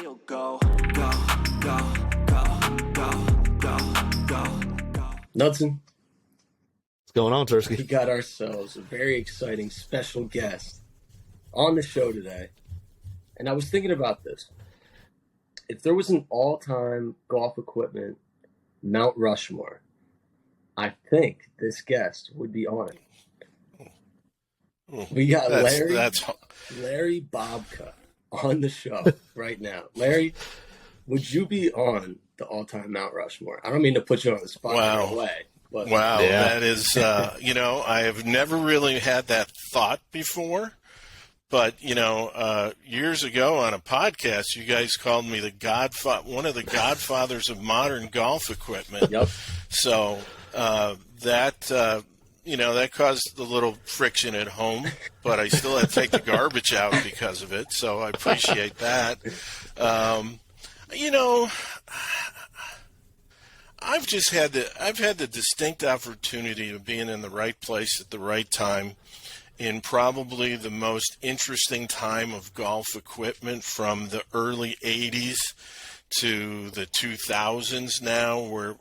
Go, go, go, go, go, go, go, go. Knudsen, What's going on, Tursky? we got ourselves a very exciting special guest on the show today. And I was thinking about this. If there was an all-time golf equipment Mount Rushmore, I think this guest would be on it. We got Larry Bobka on the show right now. Larry, would you be on the all-time Mount Rushmore? I don't mean to put you on the spot right away. But wow, that is, I have never really had that thought before. But, years ago on a podcast, you guys called me one of the godfathers of modern golf equipment. Yep. So that caused a little friction at home, but I still had to take the garbage out because of it. So I appreciate that. I've had the distinct opportunity of being in the right place at the right time in probably the most interesting time of golf equipment, from the early 80s to the 2000s now, where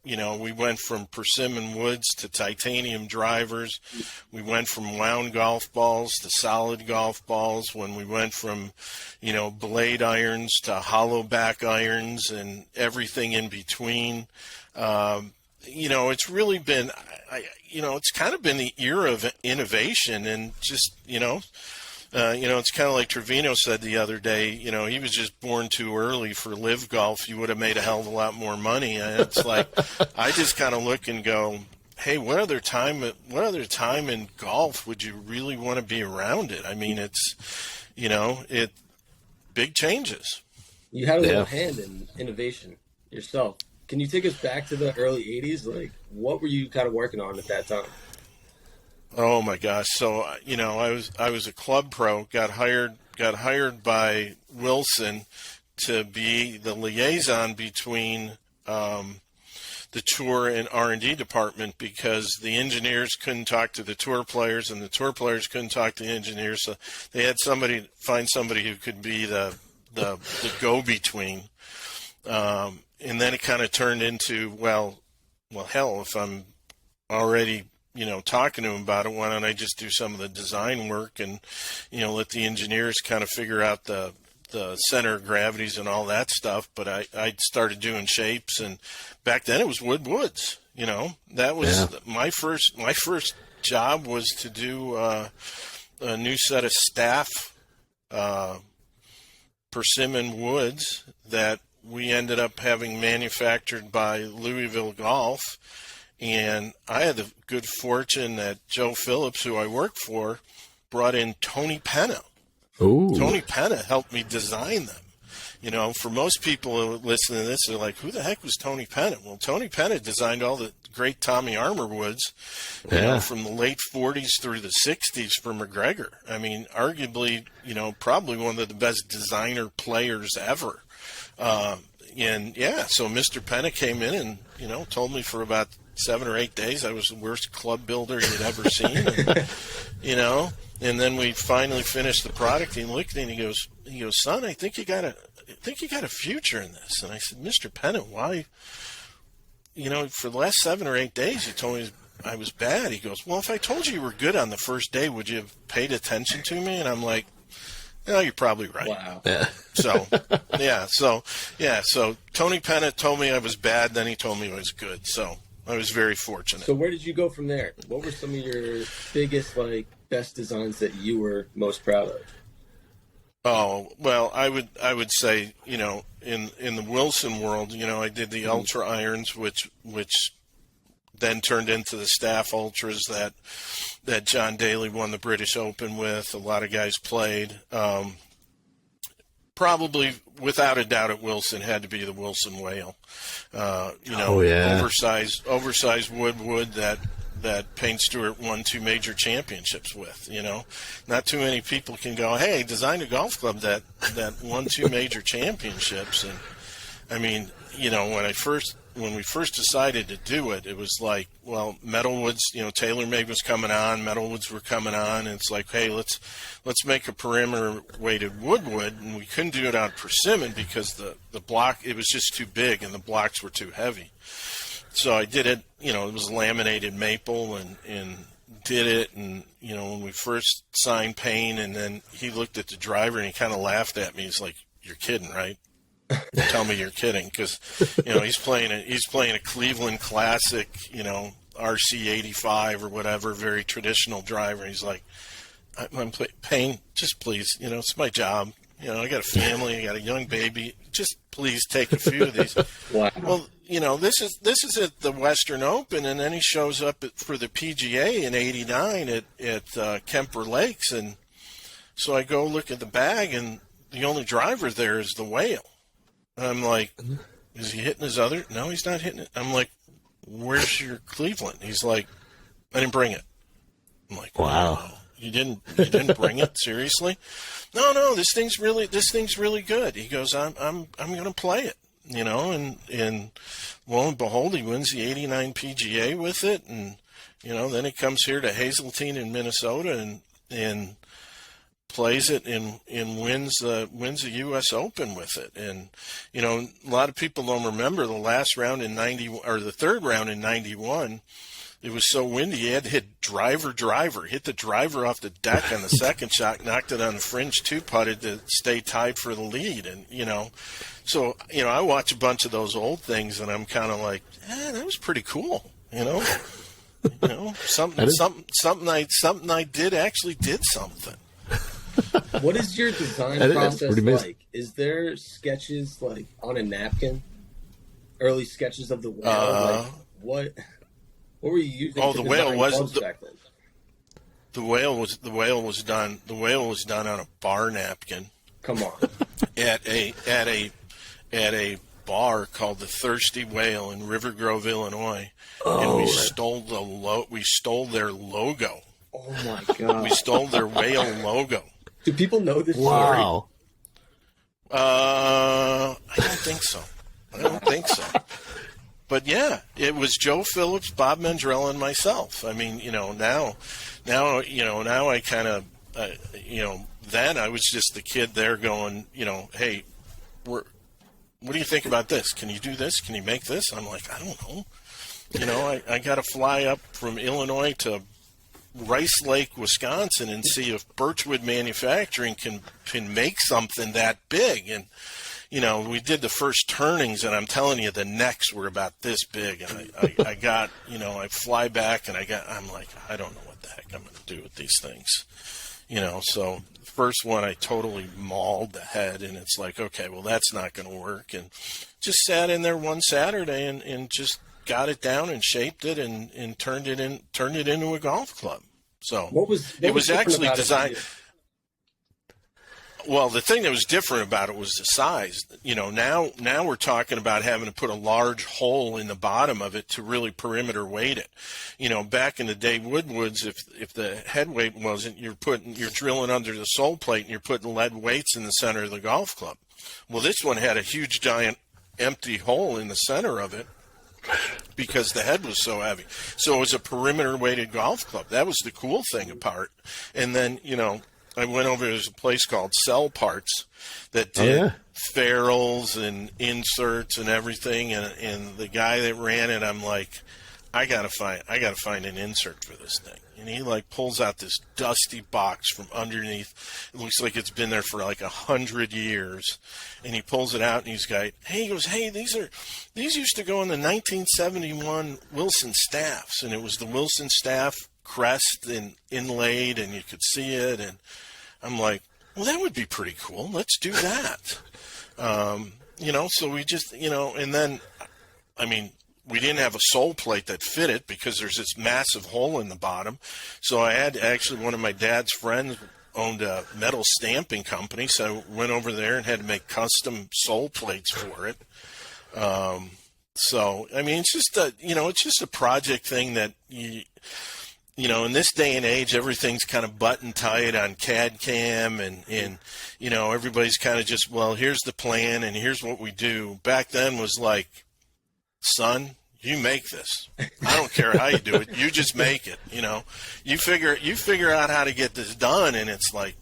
we went from persimmon woods to titanium drivers. We went from wound golf balls to solid golf balls, when we went from blade irons to hollow back irons and everything in between. It's really been, it's kind of been the era of innovation, and just, it's kind of like Trevino said the other day, he was just born too early for live golf. You would have made a hell of a lot more money. And it's like, I just kind of look and go, hey, what other time in golf would you really want to be around it? I mean, it's, big changes. You had a little hand in innovation yourself. Can you take us back to the early 80s? Like, what were you kind of working on at that time? Oh my gosh. So, I was a club pro, got hired by Wilson to be the liaison between the tour and R&D department, because the engineers couldn't talk to the tour players and the tour players couldn't talk to the engineers. So they had find somebody who could be the go-between. And then it kind of turned into, well, hell, if I'm already, talking to them about it, why don't I just do some of the design work and, let the engineers kind of figure out the center of gravities and all that stuff. But I started doing shapes, and back then it was woods. That was my first job was to do a new set of staff persimmon woods that we ended up having manufactured by Louisville Golf. And I had the good fortune that Joe Phillips, who I work for, brought in Tony Penna. Ooh. Tony Penna helped me design them. For most people listening to this, they're like, who the heck was Tony Penna? Well, Tony Penna designed all the great Tommy Armour woods, from the late 40s through the 60s for McGregor. I mean, arguably, probably one of the best designer players ever. So Mr. Penna came in and, told me for about 7 or 8 days I was the worst club builder he'd ever seen. And, and then we finally finished the product. He looked at me and he goes, son, I think you got a future in this. And I said, Mr. Penna, why? For the last 7 or 8 days, you told me I was bad. He goes, well, if I told you were good on the first day, would you have paid attention to me? And I'm like, no, you're probably right. Wow. Yeah. So Tony Penna told me I was bad, then he told me I was good. So I was very fortunate. So where did you go from there? What were some of your biggest, best designs that you were most proud of? Oh, well, I would say, in the Wilson world, I did the Ultra Irons, which then turned into the Staff Ultras that John Daly won the British Open with. A lot of guys played. Probably, without a doubt, at Wilson had to be the Wilson Whale. Oversized wood that Payne Stewart won 2 major championships with. Not too many people can go, hey, I designed a golf club that won 2 major championships. And I mean, when I first when we first decided to do it, it was like, well, Metalwoods, TaylorMade was coming on, Metalwoods were coming on, and it's like, hey, let's make a perimeter weighted wood, and we couldn't do it on persimmon because the block, it was just too big and the blocks were too heavy. So I did it, it was laminated maple and did it, and when we first signed Payne, and then he looked at the driver and he kind of laughed at me. He's like, "You're kidding, right?" Tell me you're kidding, because he's playing a Cleveland Classic, RC85 or whatever, very traditional driver. He's like, "I'm Payne, just please, it's my job. I got a family, I got a young baby. Just please take a few of these." Wow. Well, this is at the Western Open, and then he shows up for the PGA in '89 at Kemper Lakes, and so I go look at the bag, and the only driver there is the Whale. And I'm like, is he hitting his other? No, he's not hitting it. I'm like, where's your Cleveland? He's like, I didn't bring it. I'm like, wow. Oh, you didn't bring it? Seriously? No, this thing's really good. He goes, I'm going to play it, and lo and behold, he wins the '89 PGA with it, and then he comes here to Hazeltine in Minnesota and plays it and wins the U.S. Open with it. And a lot of people don't remember the last round in the third round in '91. It was so windy, he had to hit driver, hit the driver off the deck on the second shot, knocked it on the fringe, two-putted to stay tied for the lead. And, so, I watch a bunch of those old things, and I'm kind of like, that was pretty cool, something I actually did something. What is your design process like? Is there sketches like on a napkin? Early sketches of the Whale? What were you using? Oh, the Whale was back then? The Whale was done on a bar napkin. Come on. at a bar called the Thirsty Whale in River Grove, Illinois, and we stole their logo. Oh my God! We stole their Whale logo. Do people know this story? Wow. I don't think so. But yeah, it was Joe Phillips, Bob Mandrell, and myself. I mean, now I kind of, then I was just the kid there going, hey, what do you think about this? Can you do this? Can you make this? I'm like, I don't know. I got to fly up from Illinois to Rice Lake, Wisconsin, and see if Birchwood Manufacturing can make something that big. And we did the first turnings, and I'm telling you, the necks were about this big. And I got, I fly back, and I'm like, I don't know what the heck I'm going to do with these things. So the first one, I totally mauled the head, and it's like, okay, well, that's not going to work. And just sat in there one Saturday and just got it down and shaped it and turned it into a golf club. So it was actually designed. Well, the thing that was different about it was the size. Now we're talking about having to put a large hole in the bottom of it to really perimeter weight it. Back in the day, Woodwoods, if the head weight wasn't, you're drilling under the sole plate and you're putting lead weights in the center of the golf club. Well, this one had a huge, giant, empty hole in the center of it because the head was so heavy. So it was a perimeter weighted golf club. That was the cool thing apart. And then, I went over to a place called Cell Parts that did ferrules and inserts and everything. And the guy that ran it, I'm like, I gotta find an insert for this thing. And he pulls out this dusty box from underneath. It looks like it's been there for 100 years. And he pulls it out and he goes, hey, these used to go in the 1971 Wilson staffs. And it was the Wilson staff crest and inlaid, and you could see it. And I'm like, well, that would be pretty cool. Let's do that. So we just, and then, we didn't have a sole plate that fit it because there's this massive hole in the bottom. So I had one of my dad's friends owned a metal stamping company. So I went over there and had to make custom sole plates for it. It's just a project thing that in this day and age, everything's kind of button tight on CAD CAM and everybody's kind of just, well, here's the plan and here's what we do. Back then was like, son, you make this. I don't care how you do it. You just make it. You figure out how to get this done, and it's like,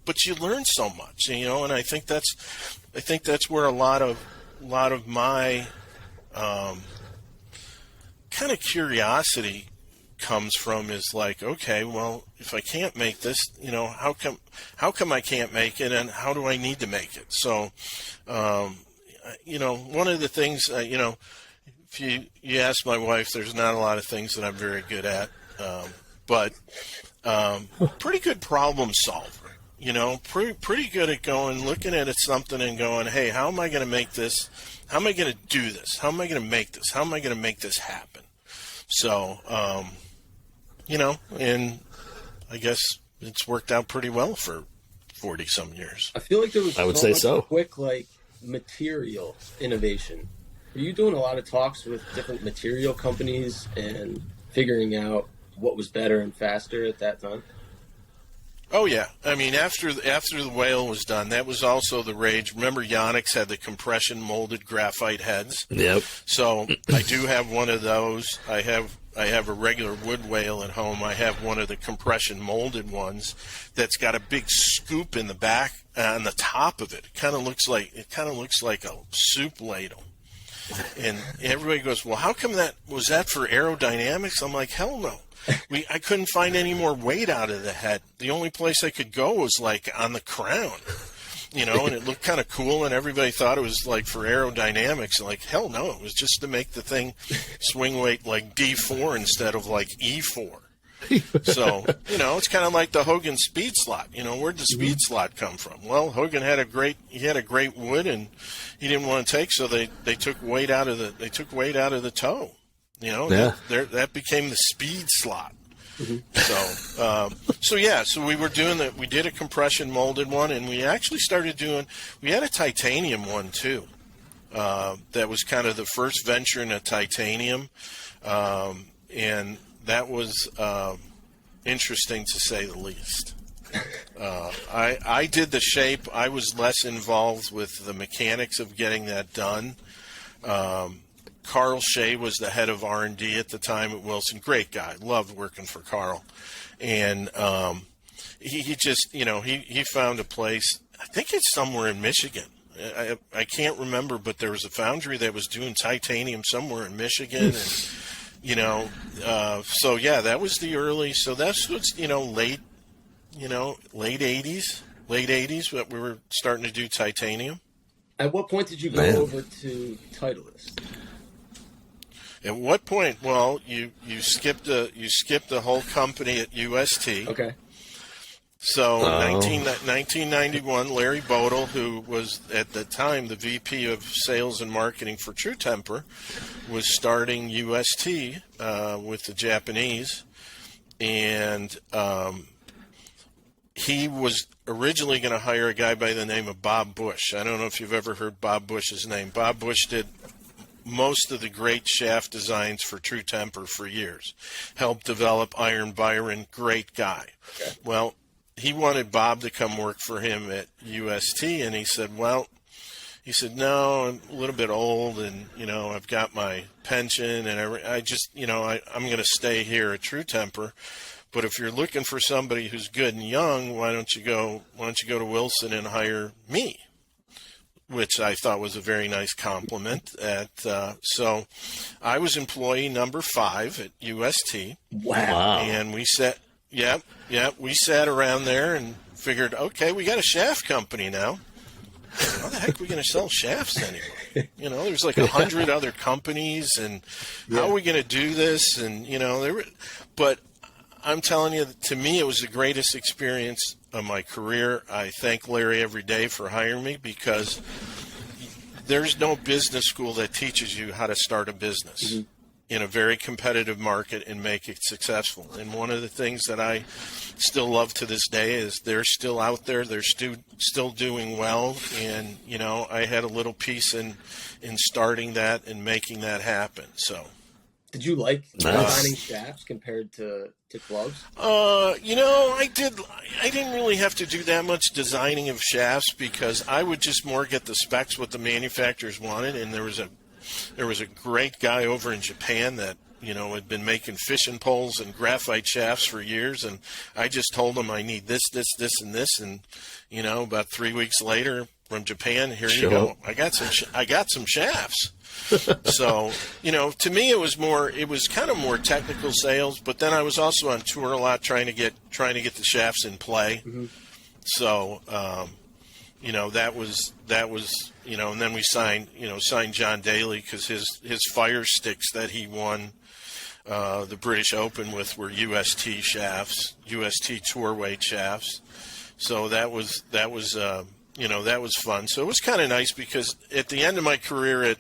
but you learn so much, and I think that's where a lot of my kind of curiosity comes from, is like, okay, well, if I can't make this, how come I can't make it, and how do I need to make it? So, one of the things, if you ask my wife, there's not a lot of things that I'm very good at, but pretty good problem solver. Pretty good at looking at something and going, hey, how am I going to make this? How am I going to do this? How am I going to make this? How am I going to make this happen? So, and I guess it's worked out pretty well for 40-some years. I feel like there was I would say so. Quick, material innovation. Were you doing a lot of talks with different material companies and figuring out what was better and faster at that time? Oh yeah, I mean after the whale was done, that was also the rage. Remember, Yonex had the compression molded graphite heads. Yep. So I do have one of those. I have a regular wood whale at home. I have one of the compression molded ones that's got a big scoop in the back on the top of it. It kind of looks like a soup ladle. And everybody goes, well, how come was that for aerodynamics? I'm like, hell no. I couldn't find any more weight out of the head. The only place I could go was on the crown, and it looked kind of cool, and everybody thought it was for aerodynamics. And hell no, it was just to make the thing swing weight like D4 instead of E4. So, it's kind of like the Hogan speed slot. Where'd the speed slot come from? Well, Hogan had a great wood, and he didn't want to take, so they took weight out of the toe. That became the speed slot. Mm-hmm. So we were doing that. We did a compression molded one, and we actually we had a titanium one too. That was kind of the first venture into titanium. And that was interesting to say the least. I did the shape. I was less involved with the mechanics of getting that done. Carl Shea was the head of R&D at the time at Wilson. Great guy. Loved working for Carl. And he just, he found a place. I think it's somewhere in Michigan. I can't remember, but there was a foundry that was doing titanium somewhere in Michigan. And, so, yeah, that was the early. So that's what's, late 80s. Late 80s that we were starting to do titanium. At what point did you go over to Titleist? At what point? Well, you skipped the whole company at UST. Okay. So 1991, Larry Bobka, who was at the time the VP of Sales and Marketing for True Temper, was starting UST with the Japanese, and he was originally going to hire a guy by the name of Bob Bush. I don't know if you've ever heard Bob Bush's name. Bob Bush did most of the great shaft designs for True Temper for years. Helped develop Iron Byron, great guy. Okay. Well, he wanted Bob to come work for him at UST, and he said, no, I'm a little bit old, and, I've got my pension, and I'm going to stay here at True Temper. But if you're looking for somebody who's good and young, why don't you go to Wilson and hire me? Which I thought was a very nice compliment. So I was employee number 5 at UST. Wow. And we sat around there and figured, okay, we got a shaft company now. How the heck are we going to sell shafts anyway? There's 100 other companies, and how are we going to do this? And, but I'm telling you, to me, it was the greatest experience of my career. I thank Larry every day for hiring me, because there's no business school that teaches you how to start a business in a very competitive market and make it successful. And one of the things that I still love to this day is they're still out there. They're still doing well. And, I had a little piece in starting that and making that happen. So. Did you like designing shafts compared to clubs? I didn't really have to do that much designing of shafts, because I would just more get the specs what the manufacturers wanted, and there was there was a great guy over in Japan that, had been making fishing poles and graphite shafts for years. And I just told him I need this, and this. And, about 3 weeks later from Japan, here you go. I got some shafts. So, to me, it was kind of more technical sales, but then I was also on tour a lot trying to get the shafts in play. Mm-hmm. So, that was, and then we signed John Daly because his Fire Stix that he won the British Open with were UST shafts, UST tour weight shafts. So that was fun. So it was kind of nice because at the end of my career at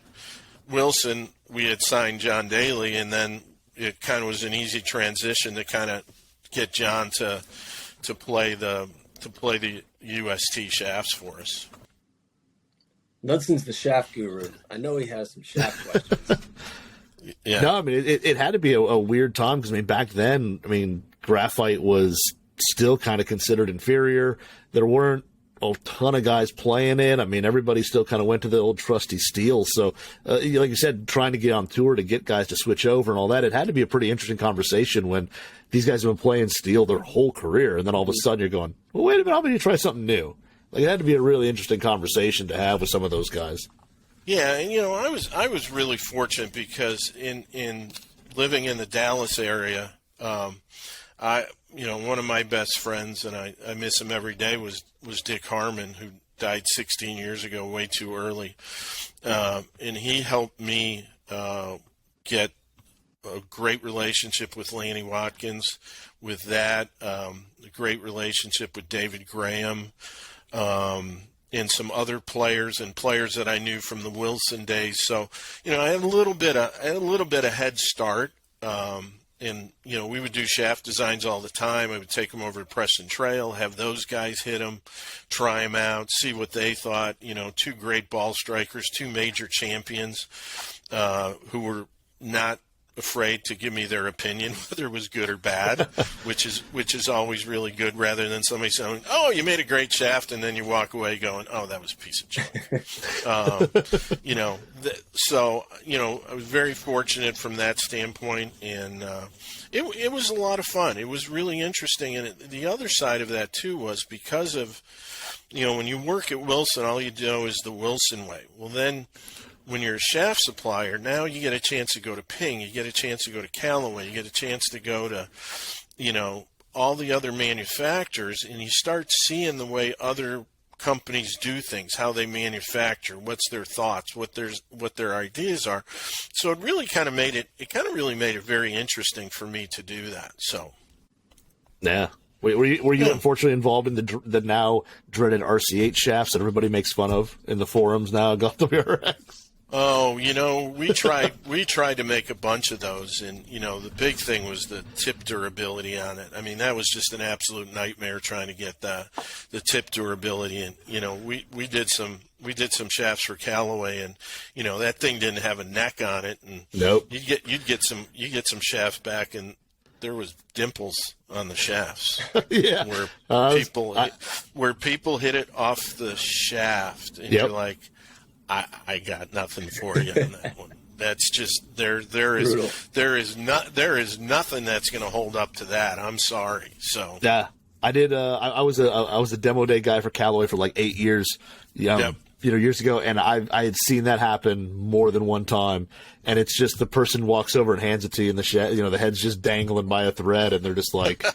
Wilson, we had signed John Daly, and then it kind of was an easy transition to kind of get John to play the UST shafts for us. Nutson's the shaft guru. I know he has some shaft questions. Yeah. No, I mean, it had to be a weird time because, back then, graphite was still kind of considered inferior. There weren't a ton of guys playing it. Everybody still kind of went to the old trusty steel. So, like you said, trying to get on tour to get guys to switch over and all that, it had to be a pretty interesting conversation when these guys have been playing steel their whole career. And then all of a sudden you're going, well, wait a minute, how about you try something new? Like, it had to be a really interesting conversation to have with some of those guys. Yeah, and I was really fortunate because in living in the Dallas area, one of my best friends, and I miss him every day, was Dick Harmon, who died 16 years ago, way too early, and he helped me get a great relationship with Lanny Watkins, with that, a great relationship with David Graham. And some other players that I knew from the Wilson days. So, I had a little bit of head start. And, we would do shaft designs all the time. I would take them over to Preston Trail, have those guys hit them, try them out, see what they thought. Two great ball strikers, two major champions, who were not afraid to give me their opinion, whether it was good or bad, which is always really good, rather than somebody saying, "Oh, you made a great shaft," and then you walk away going, "Oh, that was a piece of junk." So I was very fortunate from that standpoint, and it was a lot of fun. It was really interesting, and the other side of that too was because of when you work at Wilson, all you do is the Wilson way. Well, then, when you're a shaft supplier, now you get a chance to go to Ping, you get a chance to go to Callaway, you get a chance to go to, all the other manufacturers, and you start seeing the way other companies do things, how they manufacture, what's their thoughts, what their ideas are. So it really kind of made it very interesting for me to do that. So, yeah. Were you unfortunately involved in the now dreaded RC8 shafts that everybody makes fun of in the forums now, Golf WRX? Oh, we tried to make a bunch of those, and the big thing was the tip durability on it. That was just an absolute nightmare trying to get the tip durability, and we did some shafts for Callaway, and that thing didn't have a neck on it, and nope. you'd get some shafts back, and there was dimples on the shafts. Yeah, where people hit it off the shaft, and yep. You're like, I got nothing for you on that one. That's just there is nothing that's going to hold up to that. I'm sorry. So yeah, I did. I was a demo day guy for Callaway for like 8 years. Yep. Years ago, and I had seen that happen more than one time. And it's just the person walks over and hands it to you, and the head's just dangling by a thread, and they're just like,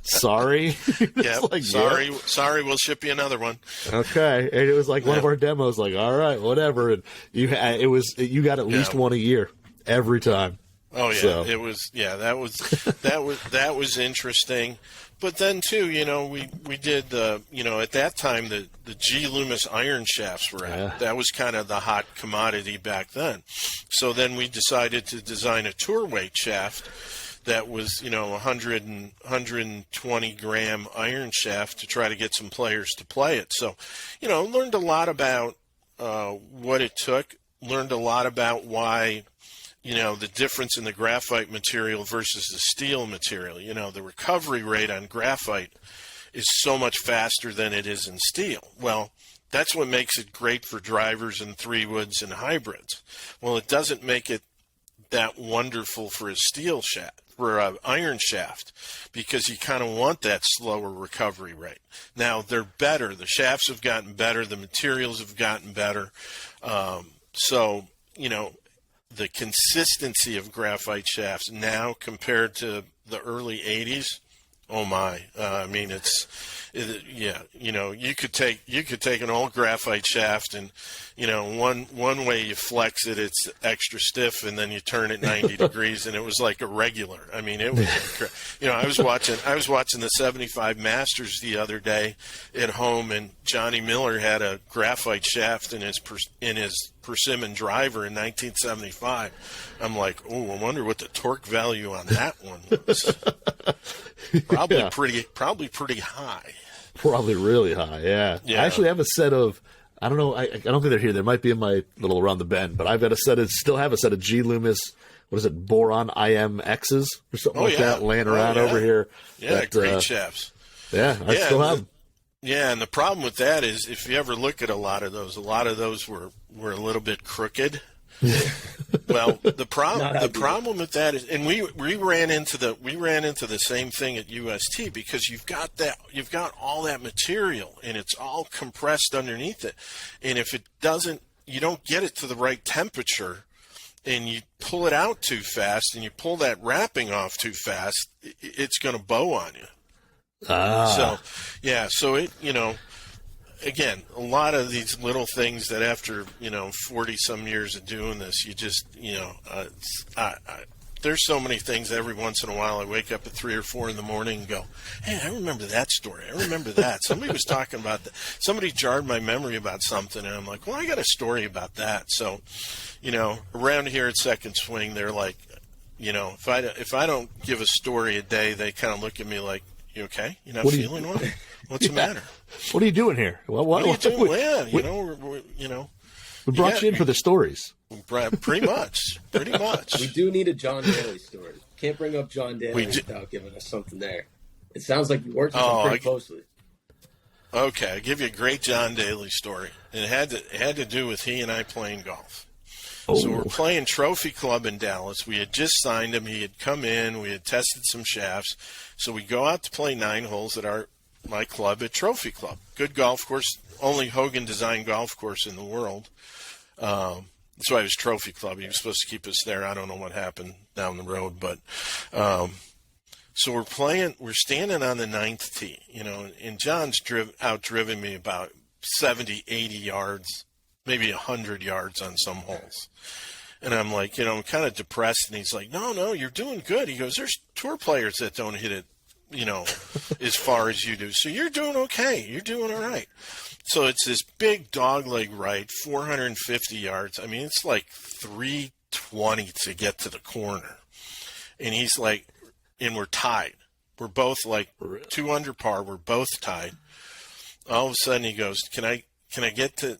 "Sorry, yeah, like, sorry, we'll ship you another one." Okay, and it was like one of our demos, like, "All right, whatever." And you got at least one a year every time. Oh yeah, so. That was interesting. But then too, we did at that time the G Loomis iron shafts were out. Yeah. That was kind of the hot commodity back then. So then we decided to design a tour weight shaft that was 120 gram iron shaft to try to get some players to play it. So learned a lot about what it took. Learned a lot about why. The difference in the graphite material versus the steel material. The recovery rate on graphite is so much faster than it is in steel. Well, That's what makes it great for drivers and 3-woods and hybrids. Well, it doesn't make it that wonderful for a steel shaft, for an iron shaft, because you kind of want that slower recovery rate. Now, they're better. The shafts have gotten better. The materials have gotten better. So, the consistency of graphite shafts now compared to the early 80s, oh my! You could take an old graphite shaft and, one way you flex it, it's extra stiff, and then you turn it 90 degrees, and it was like a regular. I mean, it was, I was watching the '75 Masters the other day at home, and Johnny Miller had a graphite shaft in his Persimmon driver in 1975. I'm like, oh, I wonder what the torque value on that one was. Probably pretty high. Probably really high, yeah. I actually have a set of, I don't know, I don't think they're here. They might be in my little around the bend, but I've got still have a set of G Loomis, what is it, Boron IMXs or something that laying around over here. Yeah, great shafts. Yeah, I still have them. Yeah, and the problem with that is if you ever look at a lot of those were a little bit crooked. Well, the problem with that is, and we ran into the same thing at UST, because you've got all that material and it's all compressed underneath it, and if you don't get it to the right temperature, and you pull it out too fast, and you pull that wrapping off too fast, it's going to bow on you. So it, again, a lot of these little things that after, 40 some years of doing this, you just, there's so many things. Every once in a while I wake up at 3 or 4 in the morning and go, hey, I remember that story. I remember that. Somebody was talking about that. Somebody jarred my memory about something, and I'm like, well, I got a story about that. So, around here at Second Swing, they're like, if I don't give a story a day, they kind of look at me like, you okay? You're not feeling well? What's the matter? What are you doing here? What are you doing? We brought you in for the stories. Pretty much. We do need a John Daly story. Can't bring up John Daly without giving us something there. It sounds like you worked with him pretty closely. Okay, I'll give you a great John Daly story. It had to do with he and I playing golf. So we're playing Trophy Club in Dallas. We had just signed him. He had come in. We had tested some shafts. So we go out to play 9 holes at my club at Trophy Club. Good golf course, only Hogan designed golf course in the world. That's why it was Trophy Club. He was supposed to keep us there. I don't know what happened down the road, but so we're standing on the 9th tee, and John's outdriven me about 70, 80 yards, maybe 100 yards on some holes. And I'm like, I'm kind of depressed. And he's like, no, you're doing good. He goes, there's tour players that don't hit it, as far as you do. So you're doing okay. You're doing all right. So it's this big dogleg right, 450 yards. I mean, it's like 320 to get to the corner. And he's like, and we're tied. We're both like 2 under par. We're both tied. All of a sudden he goes, can I get to,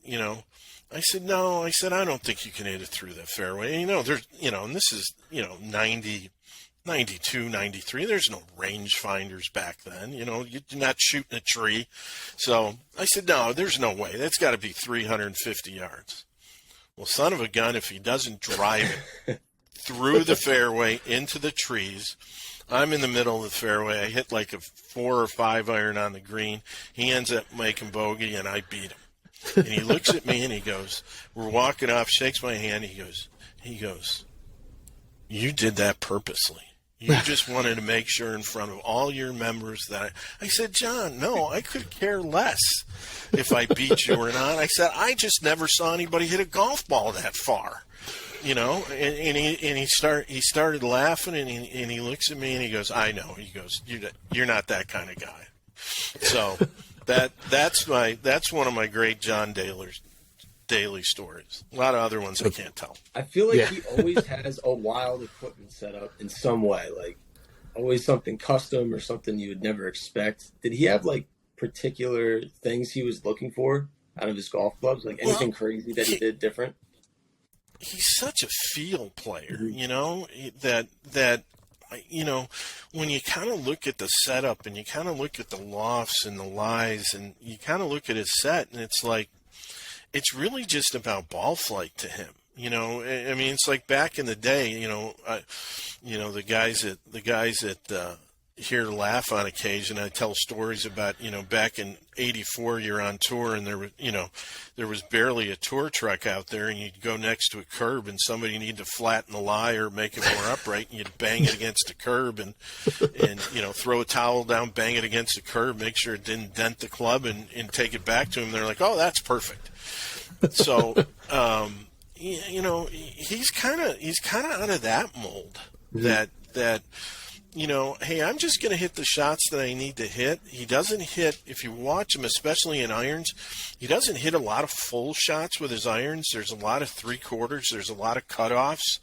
I said, no. I said, I don't think you can hit it through the fairway. There's, and this is, 90, 92, 93. There's no rangefinders back then. You're not shooting a tree. So I said, no, there's no way. That's got to be 350 yards. Well, son of a gun, if he doesn't drive it through the fairway into the trees, I'm in the middle of the fairway. I hit like a 4 or 5 iron on the green. He ends up making bogey, and I beat him. And he looks at me and he goes, we're walking off, shakes my hand. He goes, you did that purposely. You just wanted to make sure in front of all your members that I said, John, no, I could care less if I beat you or not. I said, I just never saw anybody hit a golf ball that far, and he started laughing, and he looks at me and he goes, I know. He goes, you're not that kind of guy. So that's one of my great John Daly stories. A lot of other ones I can't tell. I feel like he always has a wild equipment set up in some way, like always something custom or something you would never expect. Did he have like particular things he was looking for out of his golf clubs? Like anything crazy that he did different? He's such a field player, that when you kind of look at the setup and you kind of look at the lofts and the lies and you kind of look at his set, and it's like, it's really just about ball flight to him. You know, I mean, it's like back in the day. You know, the guys at here to laugh on occasion. I tell stories about, you know, back in '84, you're on tour and there was barely a tour truck out there, and you'd go next to a curb and somebody needed to flatten the lie or make it more upright, and you'd bang it against a curb and you know, throw a towel down, bang it against the curb, make sure it didn't dent the club, and take it back to him. They're like, oh, that's perfect. So, you know, he's kind of out of that mold. That you know, hey, I'm just going to hit the shots that I need to hit. He doesn't hit, if you watch him, especially in irons, he doesn't hit a lot of full shots with his irons. There's a lot of three-quarters. There's a lot of cutoffs.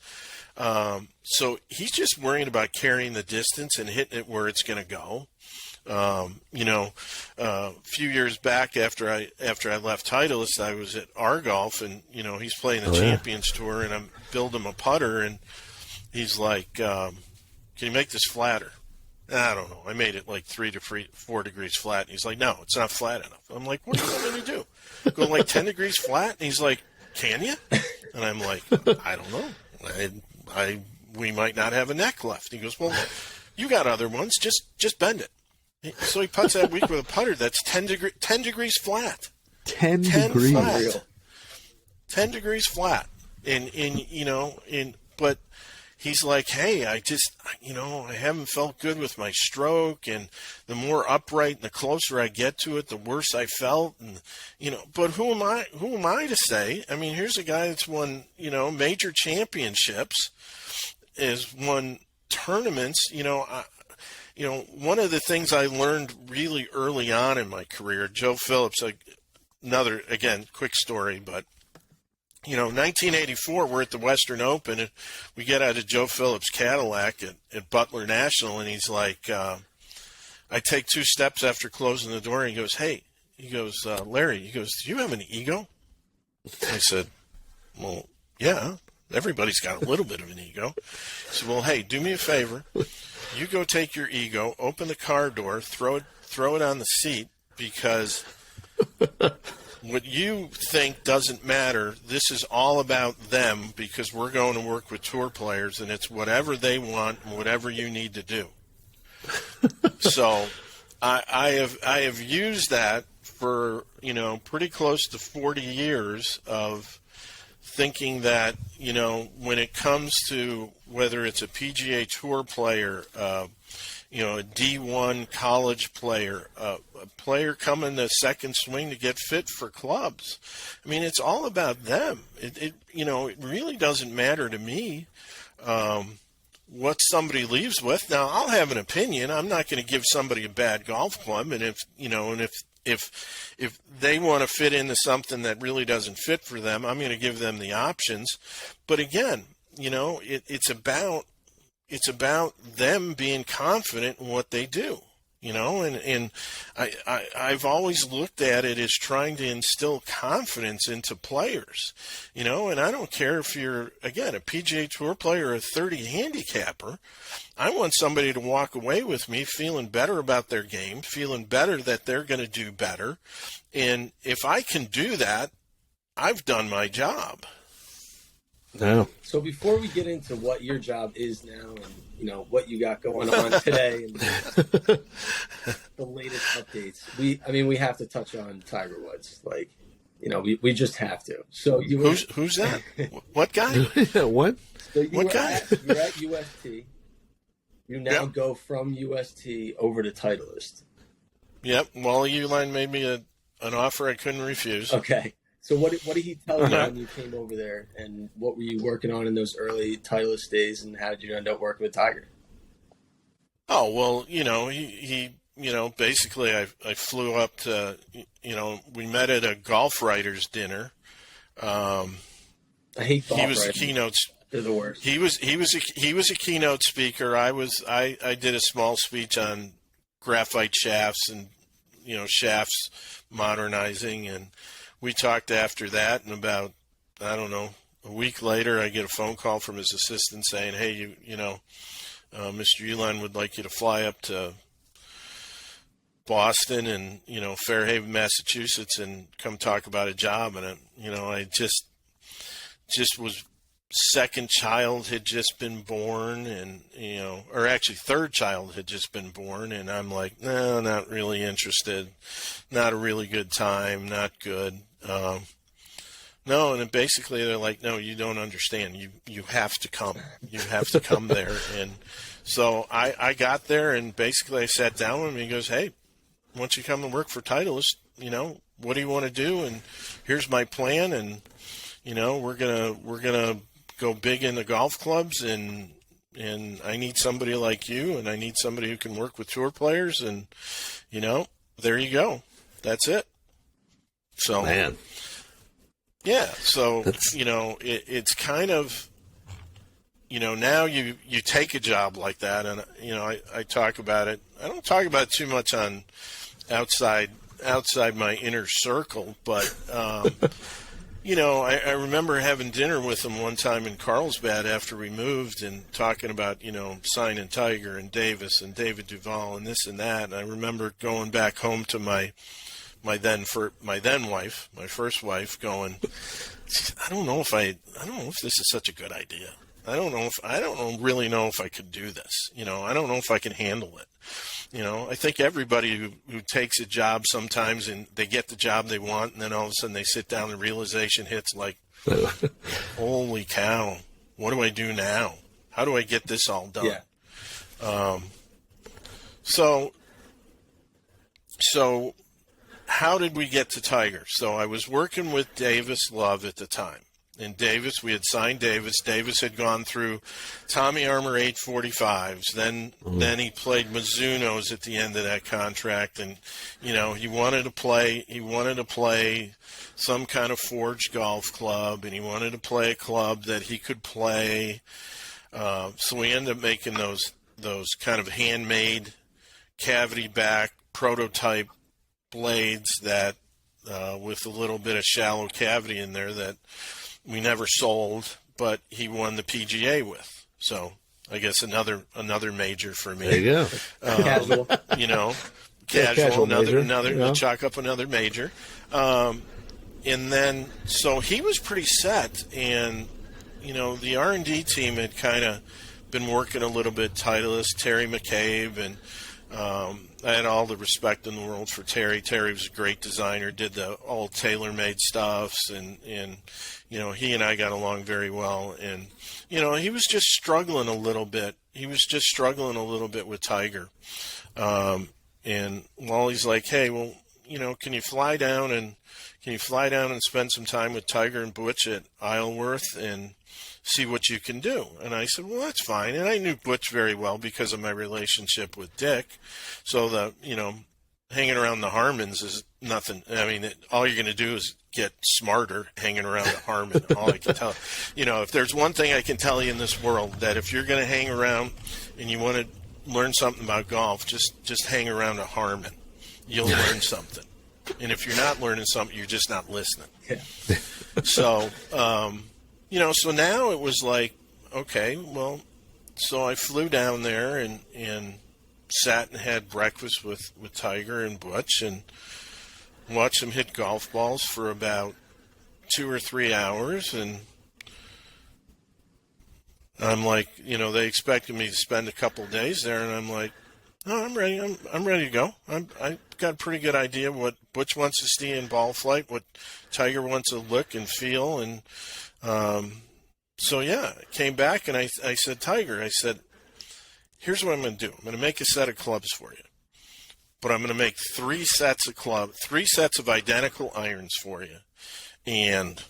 So he's just worrying about carrying the distance and hitting it where it's going to go. You know, a few years back after I left Titleist, I was at Golf, and, you know, he's playing the Champions Tour, and I'm building him a putter, and he's like, can you make this flatter? I don't know. I made it like 3 to 4 degrees flat. And he's like, no, it's not flat enough. I'm like, what do you want me to do? Go like 10 degrees flat? And he's like, can you? And I'm like, I don't know. We might not have a neck left. He goes, well, you got other ones. Just bend it. So he putts that week with a putter that's 10 degrees flat. 10 degrees. Flat. 10 degrees flat. But he's like, hey, I haven't felt good with my stroke, and the more upright and the closer I get to it, the worse I felt. And, you know, but who am I to say? I mean, here's a guy that's won, you know, major championships, has won tournaments. You know, one of the things I learned really early on in my career, Joe Phillips, another, again, quick story, but, you know, 1984, we're at the Western Open, and we get out of Joe Phillips' Cadillac at Butler National, and he's like, I take 2 steps after closing the door, and he goes, Larry, he goes, do you have an ego? I said, well, yeah, everybody's got a little bit of an ego. He said, well, hey, do me a favor. You go take your ego, open the car door, throw it on the seat, because what you think doesn't matter. This is all about them, because we're going to work with tour players, and it's whatever they want and whatever you need to do. So I have used that for, you know, pretty close to 40 years of thinking that, you know, when it comes to whether it's a PGA Tour player, you know, a D1 college player, a player coming to second swing to get fit for clubs. I mean, it's all about them. It really doesn't matter to me what somebody leaves with. Now, I'll have an opinion. I'm not going to give somebody a bad golf club, and if they want to fit into something that really doesn't fit for them, I'm going to give them the options. But again, you know, it's about them being confident in what they do, you know, and I've always looked at it as trying to instill confidence into players, you know, and I don't care if you're, again, a PGA Tour player or a 30 handicapper. I want somebody to walk away with me feeling better about their game, feeling better that they're going to do better. And if I can do that, I've done my job. No. So before we get into what your job is now and, you know, what you got going on today and the latest updates, we have to touch on Tiger Woods. Like, you know, we just have to. So who's that? What guy? What? So what guy? You're at UST. You now go from UST over to Titleist. Yep. Wally Uline made me an offer I couldn't refuse. Okay. So what did he tell you when you came over there, and what were you working on in those early Titleist days, and how did you end up working with Tiger? Oh, well, you know, he you know, basically I flew up to, you know, we met at a golf writers dinner. I hate golf He was writing. a keynote. They're the worst. He was a keynote speaker. I did a small speech on graphite shafts and, you know, shafts modernizing, and we talked after that, and about, I don't know, a week later, I get a phone call from his assistant saying, hey, you know, Mr. Uline would like you to fly up to Boston and, Fairhaven, Massachusetts, and come talk about a job. And, I just was second child had just been born, and, or actually third child had just been born. And I'm like, no, not really interested. Not a really good time. Not good. No, and then basically they're like, no, you don't understand. You have to come. You have to come there. And so I got there, and basically I sat down with him, and he goes, hey, once you come and work for Titleist, what do you want to do? And here's my plan, and we're gonna go big in the golf clubs, and I need somebody like you, and I need somebody who can work with tour players, and there you go. That's it. So man. Yeah, so it's kind of now you take a job like that, and I talk about it. I don't talk about it too much on outside my inner circle, but I remember having dinner with him one time in Carlsbad after we moved, and talking about signing Tiger and Davis and David Duval and this and that. And I remember going back home to my then wife, my first wife, going, I don't know if this is such a good idea. I don't really know if I could do this. I don't know if I can handle it. I think everybody who takes a job sometimes, and they get the job they want, and then all of a sudden they sit down and realization hits, like, holy cow, what do I do now? How do I get this all done? Yeah. So how did we get to Tiger? So I was working with Davis Love at the time. And Davis, we had signed Davis. Davis had gone through Tommy Armour 845s. Then he played Mizuno's at the end of that contract. And, he wanted to play some kind of forged golf club, and he wanted to play a club that he could play. So we ended up making those kind of handmade cavity back prototype blades that with a little bit of shallow cavity in there that we never sold, but he won the PGA with. So I guess another major for me. There you go. Casual. Casual. Major, chalk up another major. And then so he was pretty set, and the R&D team had kind of been working a little bit Titleist, Terry McCabe, and I had all the respect in the world for Terry. Terry was a great designer, did the all tailor-made stuffs, and he and I got along very well. And, he was just struggling a little bit. He was just struggling a little bit with Tiger. And Wally's like, hey, well, can you fly down and spend some time with Tiger and Butch at Isleworth and see what you can do? And I said, well, that's fine. And I knew Butch very well because of my relationship with Dick. So hanging around the Harmons is nothing. I mean, all you're going to do is get smarter hanging around the Harmon. All I can tell, if there's one thing I can tell you in this world, that if you're going to hang around and you want to learn something about golf, just hang around a Harmon. You'll learn something. And if you're not learning something, you're just not listening. Yeah. So, so now it was like, okay, well, so I flew down there and sat and had breakfast with Tiger and Butch and watched them hit golf balls for about 2 or 3 hours. And I'm like, they expected me to spend a couple of days there, and I'm like, no, I'm ready. I'm ready to go. I got a pretty good idea what Butch wants to see in ball flight, what Tiger wants to look and feel, and so yeah, I came back and I said, Tiger, I said, here's what I'm going to do. I'm going to make a set of clubs for you, but I'm going to make 3 sets of identical irons for you, and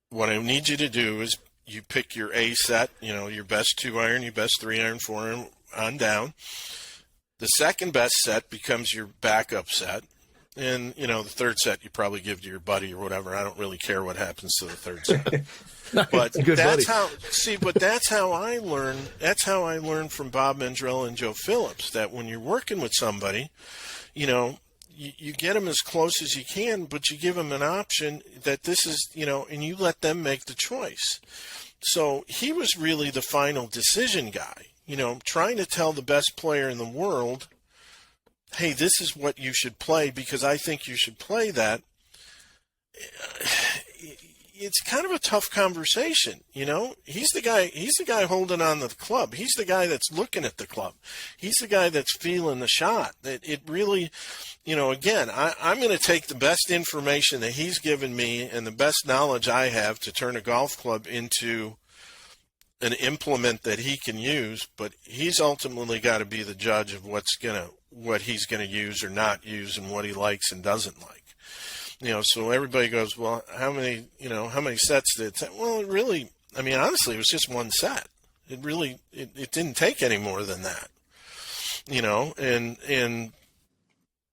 what I need you to do is you pick your A set, your best 2 iron, your best 3 iron, 4 iron on down. The second best set becomes your backup set. And, the third set you probably give to your buddy or whatever. I don't really care what happens to the third set. But that's how I learned. That's how I learned from Bob Mandrell and Joe Phillips, that when you're working with somebody, you get them as close as you can, but you give them an option that this is, and you let them make the choice. So he was really the final decision guy, trying to tell the best player in the world hey, this is what you should play because I think you should play that, it's kind of a tough conversation, you know. He's the guy holding on to the club. He's the guy that's looking at the club. He's the guy that's feeling the shot. It really, you know, again, I'm going to take the best information that he's given me and the best knowledge I have to turn a golf club into an implement that he can use, but he's ultimately got to be the judge of what he's going to use or not use and what he likes and doesn't like. You know, so everybody goes, well, how many sets did it take? Well, it really, I mean, honestly, it was just one set. It really, it didn't take any more than that, you know,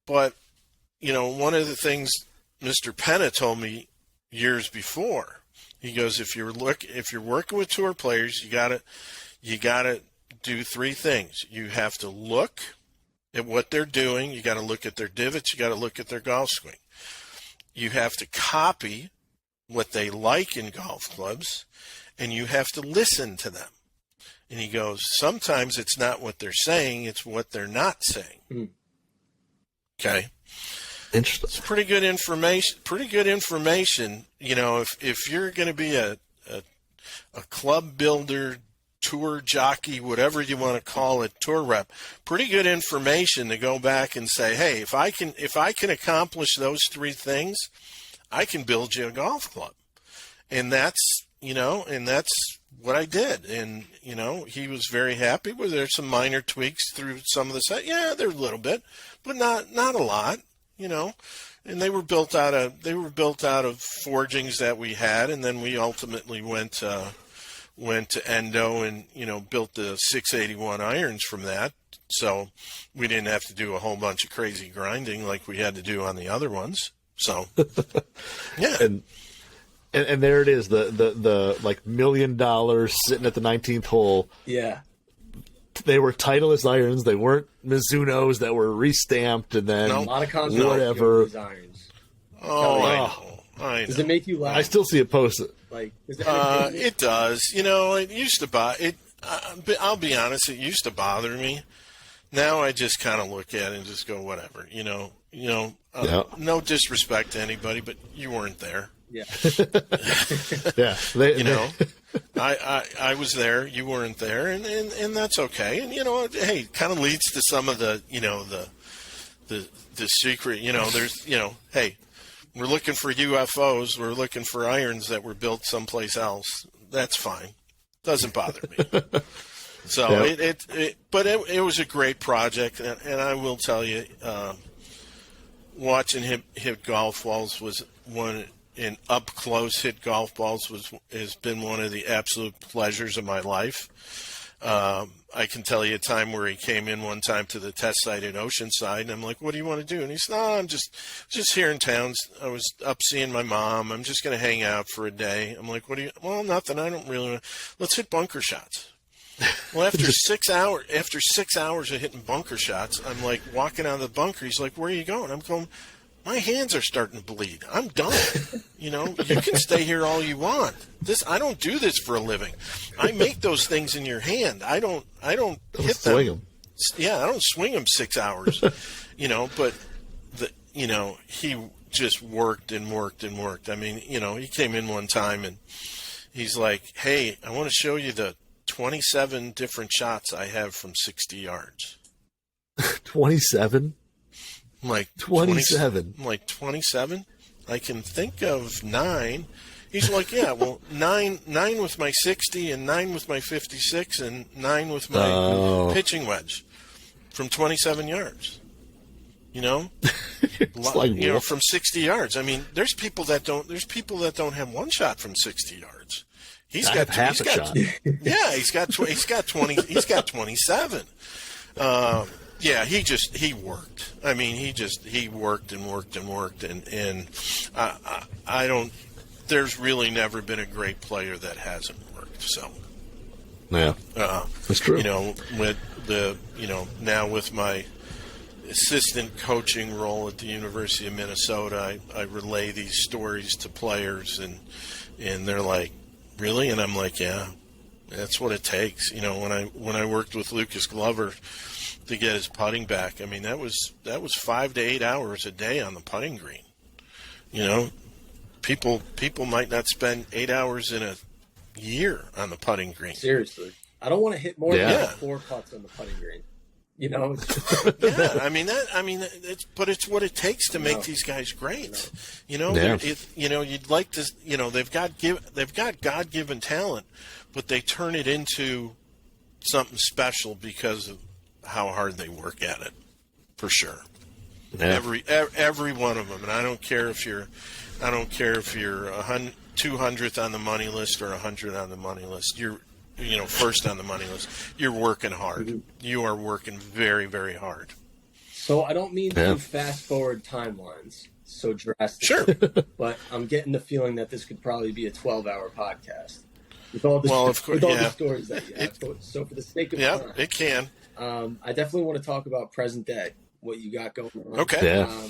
but, you know, one of the things Mr. Penna told me years before, he goes, if you're working with tour players, you gotta do three things. You have to look at what they're doing. You got to look at their divots. You got to look at their golf swing. You have to copy what they like in golf clubs, and you have to listen to them. And he goes, sometimes it's not what they're saying, it's what they're not saying. Mm. Okay. Interesting. It's pretty good information. You know, if you're going to be a club builder, tour jockey, whatever you want to call it, tour rep, pretty good information to go back and say, hey, if I can accomplish those three things, I can build you a golf club. And that's what I did. And, you know, he was very happy with there's some minor tweaks through some of the set. Yeah, there's a little bit, but not a lot, you know. And they were built out of forgings that we had, and then we ultimately went to Endo and, you know, built the 681 irons from that. So we didn't have to do a whole bunch of crazy grinding like we had to do on the other ones. So, yeah. And there it is, the like $1 million sitting at the 19th hole. Yeah. They were Titleist irons. They weren't Mizunos that were restamped and then a lot of concepts whatever. These irons. Oh, I know. Does it make you laugh? I still see it posted. Like, it does. You know, it used to bother it. I'll be honest. It used to bother me. Now I just kind of look at it and just go, whatever. You know. Yeah. No disrespect to anybody, but you weren't there. Yeah. Yeah. I was there. You weren't there, and that's okay. And, you know, hey, it kind of leads to some of the, you know, the secret. You know, there's, you know, hey, we're looking for UFOs. We're looking for irons that were built someplace else. That's fine. Doesn't bother me. So but it was a great project, and I will tell you, watching him hit golf balls was one. And up close hit golf balls has been one of the absolute pleasures of my life. I can tell you a time where he came in one time to the test site in Oceanside, and I'm like, "What do you want to do?" And he said, "No, I'm just here in town. I was up seeing my mom. I'm just going to hang out for a day." I'm like, "What do you?" Well, nothing. I don't really. Let's hit bunker shots. Well, after 6 hours of hitting bunker shots, I'm like walking out of the bunker. He's like, "Where are you going?" I'm going, my hands are starting to bleed. I'm done. You know, you can stay here all you want. I don't do this for a living. I make those things in your hand. I don't hit them. Swing them. Yeah, I don't swing them 6 hours. You know, but he just worked and worked and worked. I mean, you know, he came in one time and he's like, "Hey, I want to show you the 27 different shots I have from 60 yards." 27? I'm like 27. I'm like 27. I can think of 9. He's like, yeah, well, 9 with my 60 and 9 with my 56 and 9 with my pitching wedge from 27 yards. You know, you know, from 60 yards. I mean, there's people that don't have one shot from 60 yards. He's got half a shot. Yeah, he's got 20. He's got 27. Yeah, he worked. I mean, he worked and worked and worked, and I don't. There's really never been a great player that hasn't worked. So, yeah, that's true. You know, with now with my assistant coaching role at the University of Minnesota, I relay these stories to players, and they're like, "Really?" And I'm like, "Yeah, that's what it takes." You know, when I worked with Lucas Glover to get his putting back. I mean, that was 5 to 8 hours a day on the putting green. You know, people might not spend 8 hours in a year on the putting green. Seriously, I don't want to hit more than Yeah. 4 putts on the putting green. You know, Yeah, it's what it takes to make these guys great. You know, Yeah. you'd like to, they've got God-given talent, but they turn it into something special because of how hard they work at it, for sure. Yeah. Every one of them, and I don't care if you're 200th on the money list or 100 on the money list. You're first on the money list. You're working hard. Mm-hmm. You are working very, very hard. so I don't mean to fast forward timelines so drastically, Sure. but I'm getting the feeling that this could probably be a 12-hour podcast with all the Of course, with all the stories that you have. So for the sake of Yeah, time, it can. I definitely want to talk about present day, what you got going on. Okay. Yeah.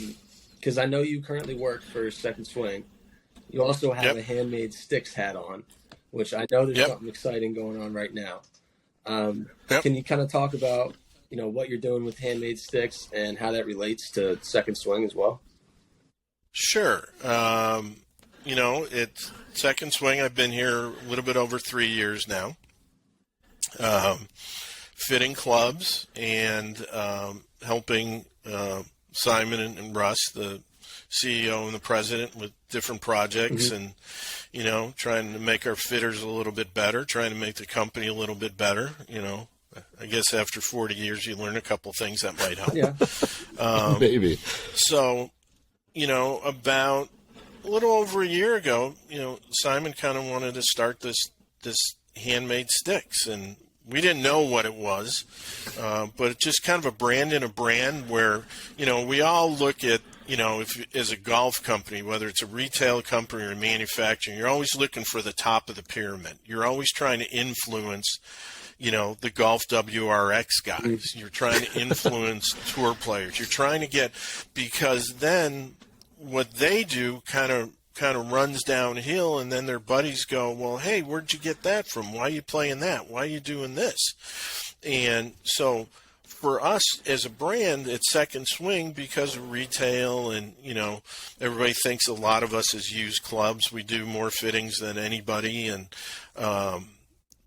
Because I know you currently work for Second Swing. You also have Yep. a Handmade Stix hat on, which I know there's Yep. something exciting going on right now. Yep. Can you kind of talk about, what you're doing with Handmade Stix and how that relates to Second Swing as well? Sure. It's Second Swing. I've been here a little bit over 3 years now. Fitting clubs and helping Simon and Russ, the CEO and the president, with different projects and, trying to make our fitters a little bit better, trying to make the company a little bit better. I guess after 40 years, you learn a couple things that might help. Yeah. Maybe. So, about a little over a year ago, Simon kind of wanted to start this Handmade Stix, and we didn't know what it was, but it's just kind of a brand in a brand where, we all look at, if as a golf company, whether it's a retail company or manufacturing, you're always looking for the top of the pyramid. You're always trying to influence, the golf WRX guys. You're trying to influence tour players. You're trying to get, because then what they do kind of runs downhill, and then their buddies go, well, hey, where'd you get that from? Why are you playing that? Why are you doing this? And so for us as a brand, it's Second Swing because of retail, and, everybody thinks a lot of us is used clubs. We do more fittings than anybody, and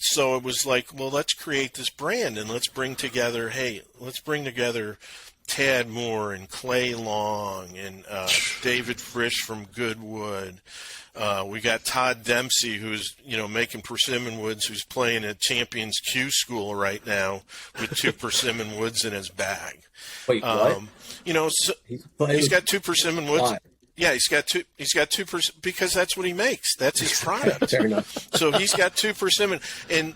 so it was like, well, let's create this brand, and let's bring together Tad Moore and Clay Long and David Frisch from Goodwood. We got Todd Dempsey, who's making persimmon woods, who's playing at Champions Q School right now with 2 persimmon woods in his bag. Wait, what? So he's got 2 persimmon woods. Why? Yeah, he's got two because that's what he makes. That's his product. Fair enough. So he's got 2 persimmon, and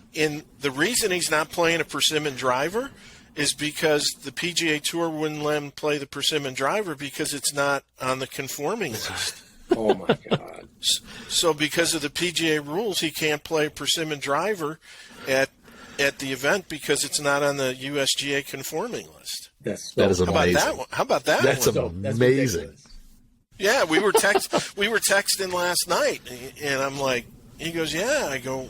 the reason he's not playing a persimmon driver is because the PGA Tour wouldn't let him play the persimmon driver because it's not on the conforming list. Oh my God. So because of the PGA rules, he can't play a persimmon driver at the event because it's not on the USGA conforming list. That is How about amazing. that one? How about that That's one? That's amazing. ridiculous. Yeah, we were texting last night, and I'm like, he goes, yeah. I go,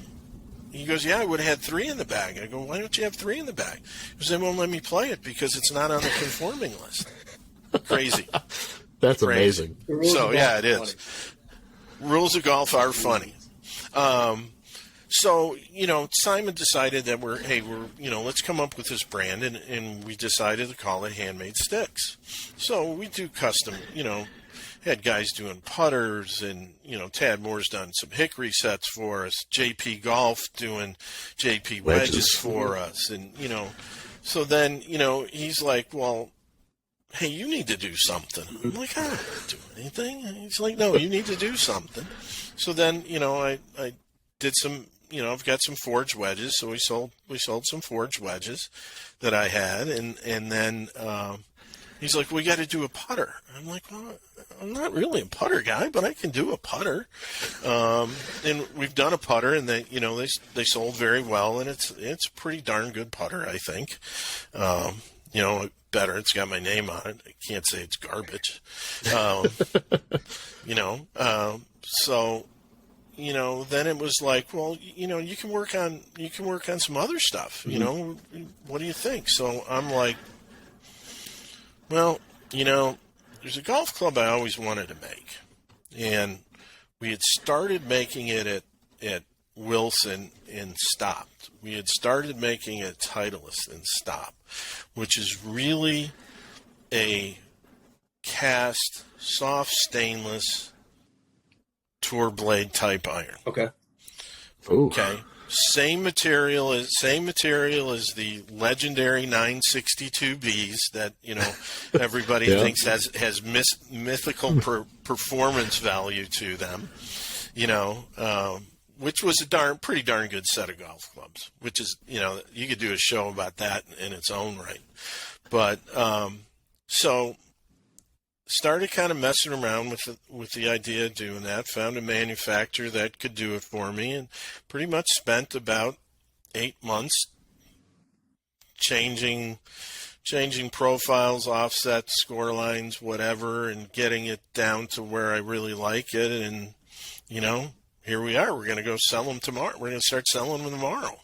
he goes, yeah, I would have had 3 in the bag. I go, why don't you have 3 in the bag? He goes, they won't let me play it because it's not on the conforming list. Crazy. That's Crazy. amazing. The rules So of yeah, golf it are is. funny. Rules of golf are funny. So, Simon decided that let's come up with this brand, and we decided to call it Handmade Stix. So we do custom, had guys doing putters, and, Tad Moore's done some hickory sets for us, JP Golf doing JP wedges for us. And, so then, he's like, well, hey, you need to do something. I'm like, I don't do anything. And he's like, no, you need to do something. So then, I did some, I've got some forged wedges. So we sold some forged wedges that I had. And then he's like, we got to do a putter. I'm like, well, I'm not really a putter guy, but I can do a putter. And we've done a putter, and they sold very well, and it's a pretty darn good putter, I think. Better. It's got my name on it. I can't say it's garbage. So, then it was like, well, you can work on some other stuff. What do you think? So I'm like, Well, there's a golf club I always wanted to make, and we had started making it at Wilson and stopped. We had started making it at Titleist and stopped, which is really a cast, soft stainless tour blade type iron. Okay. Ooh. Okay. Same material as the legendary 962Bs that everybody Yeah. thinks has mythical performance value to them. Which was a pretty darn good set of golf clubs. Which is you could do a show about that in its own right. But so started kind of messing around with the idea of doing that. Found a manufacturer that could do it for me, and pretty much spent about 8 months changing profiles, offsets, score lines, whatever, and getting it down to where I really like it. And here we are. We're going to go sell them tomorrow. We're going to start selling them tomorrow.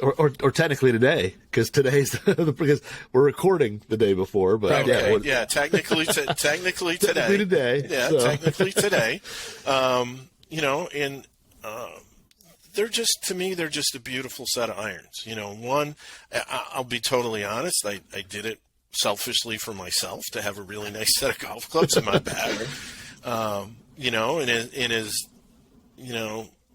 Or technically today, because today's because we're recording the day before, but okay. Technically today. Technically today. Yeah, so. technically today. They're just, to me, they're just a beautiful set of irons. One, I'll be totally honest, I did it selfishly for myself to have a really nice set of golf clubs in my bag.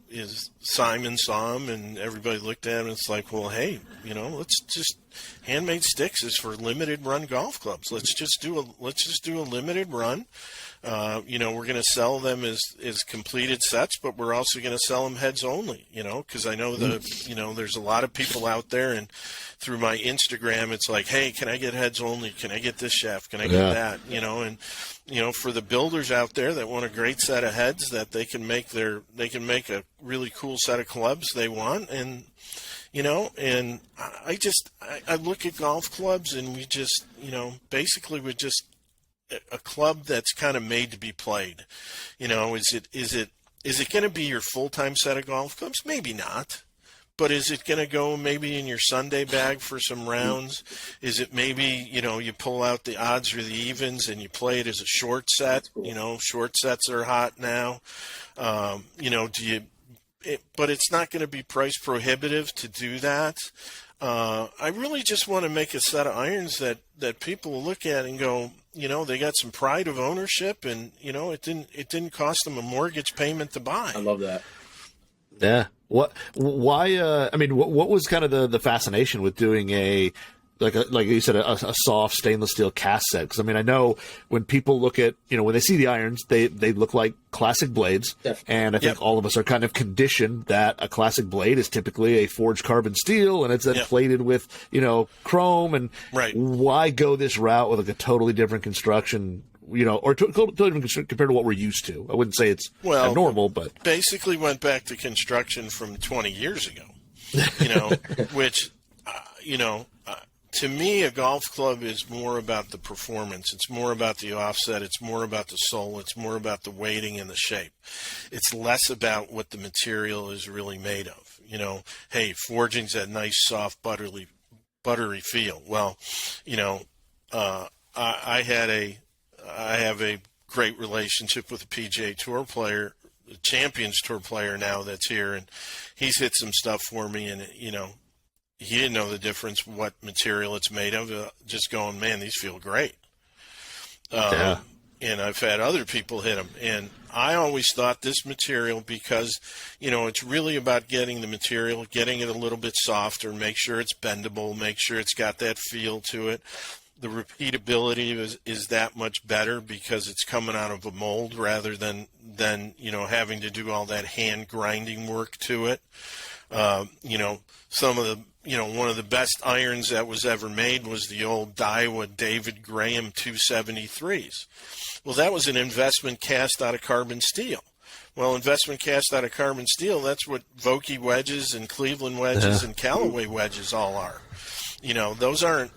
Is Simon saw him and everybody looked at him and it's like, well, hey, let's just Handmade Stix is for limited run golf clubs. Let's just do a limited run. We're going to sell them as completed sets, but we're also going to sell them heads only, because I know there's a lot of people out there, and through my Instagram, it's like, hey, can I get heads only? Can I get this shaft? Can I get that? And for the builders out there that want a great set of heads that they can make a really cool set of clubs they want. And, and I look at golf clubs and we just, basically we're just a club that's kind of made to be played. Is it going to be your full-time set of golf clubs? Maybe not. But is it going to go maybe in your Sunday bag for some rounds? Is it maybe, you pull out the odds or the evens and you play it as a short set? Short sets are hot now. But it's not going to be price prohibitive to do that. I really just want to make a set of irons that people will look at and go, they got some pride of ownership, and it didn't cost them a mortgage payment to buy. I love that. Yeah. What was kind of the fascination with doing like you said, a soft stainless steel cast set? Because I know when people look at, when they see the irons, they look like classic blades. Definitely. And I think all of us are kind of conditioned that a classic blade is typically a forged carbon steel, and it's then plated with, chrome. And why go this route with like a totally different construction? Or totally different compared to what we're used to. I wouldn't say it's abnormal, but basically went back to construction from 20 years ago. Which, to me, a golf club is more about the performance. It's more about the offset. It's more about the sole. It's more about the weighting and the shape. It's less about what the material is really made of. Hey, forging's that nice, soft, buttery feel. Well, I have a great relationship with a PGA Tour player, a Champions Tour player now that's here, and he's hit some stuff for me, and he didn't know the difference what material it's made of. Just going, man, these feel great. And I've had other people hit them, and I always thought this material, because it's really about getting the material, getting it a little bit softer, make sure it's bendable, make sure it's got that feel to it. The repeatability is that much better because it's coming out of a mold rather than having to do all that hand grinding work to it. Some of the one of the best irons that was ever made was the old Daiwa David Graham 273s. Well, that was an investment cast out of carbon steel. Well, investment cast out of carbon steel, that's what Vokey wedges and Cleveland wedges and Callaway wedges all are. Those aren't,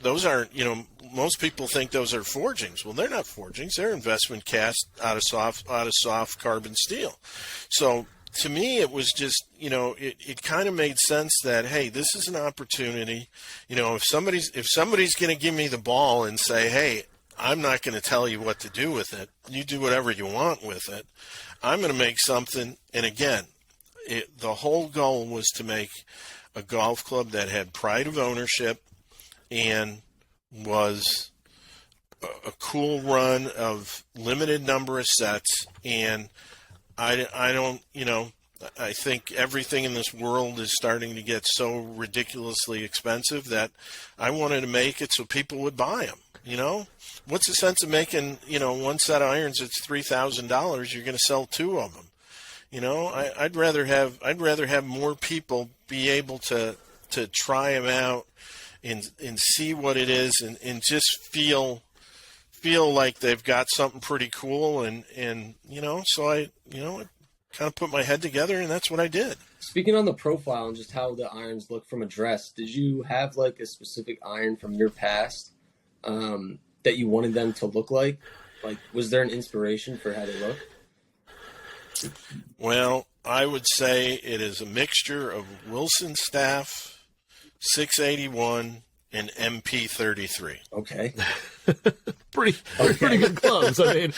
most people think those are forgings. Well, they're not forgings. They're investment cast out of soft carbon steel. So to me, it was just, it kind of made sense that, hey, this is an opportunity. If somebody's going to give me the ball and say, hey, I'm not going to tell you what to do with it. You do whatever you want with it. I'm going to make something. And again, the whole goal was to make a golf club that had pride of ownership and was a cool run of limited number of sets. And I don't, I think everything in this world is starting to get so ridiculously expensive that I wanted to make it so people would buy them. What's the sense of making, one set of irons that's $3,000? You're going to sell two of them. I'd rather have more people be able to try them out and see what it is and just feel like they've got something pretty cool and so I kind of put my head together and that's what I did. Speaking on the profile and just how the irons look from a dress, did you have like a specific iron from your past that you wanted them to look like? Like, was there an inspiration for how they look? Well, I would say it is a mixture of Wilson Staff, 681, and MP33. Okay. Pretty good clubs. I mean,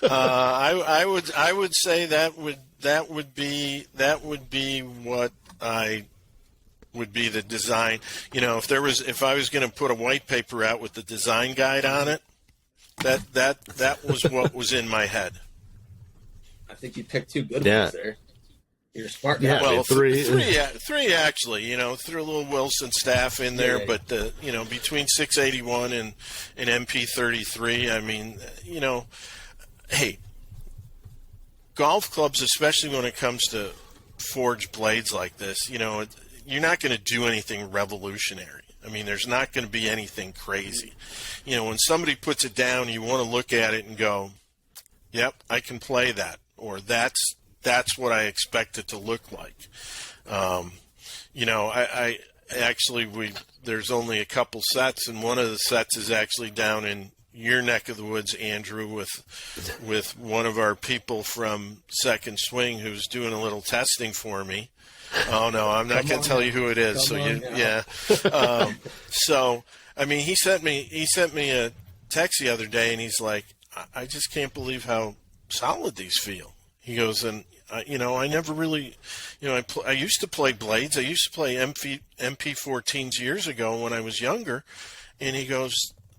I would say that would be what I would be the design. If I was going to put a white paper out with the design guide on it, that was what was in my head. I think you picked two good ones there. You're a smart guy. Yeah, well, three actually. Threw a little Wilson Staff in there, but between 681 and MP33, I mean, hey, golf clubs, especially when it comes to forged blades like this, you're not going to do anything revolutionary. I mean, there's not going to be anything crazy. When somebody puts it down, you want to look at it and go, yep, I can play that, or that's what I expect it to look like. I actually, there's only a couple sets, and one of the sets is actually down in your neck of the woods, Andrew, with one of our people from Second Swing who's doing a little testing for me. Oh no, I'm not going to tell you who it is. So I mean, he sent me a text the other day, and he's like, I just can't believe how solid these feel. He goes, and I never really, I used to play blades. I used to play MP14s years ago when I was younger, and he goes,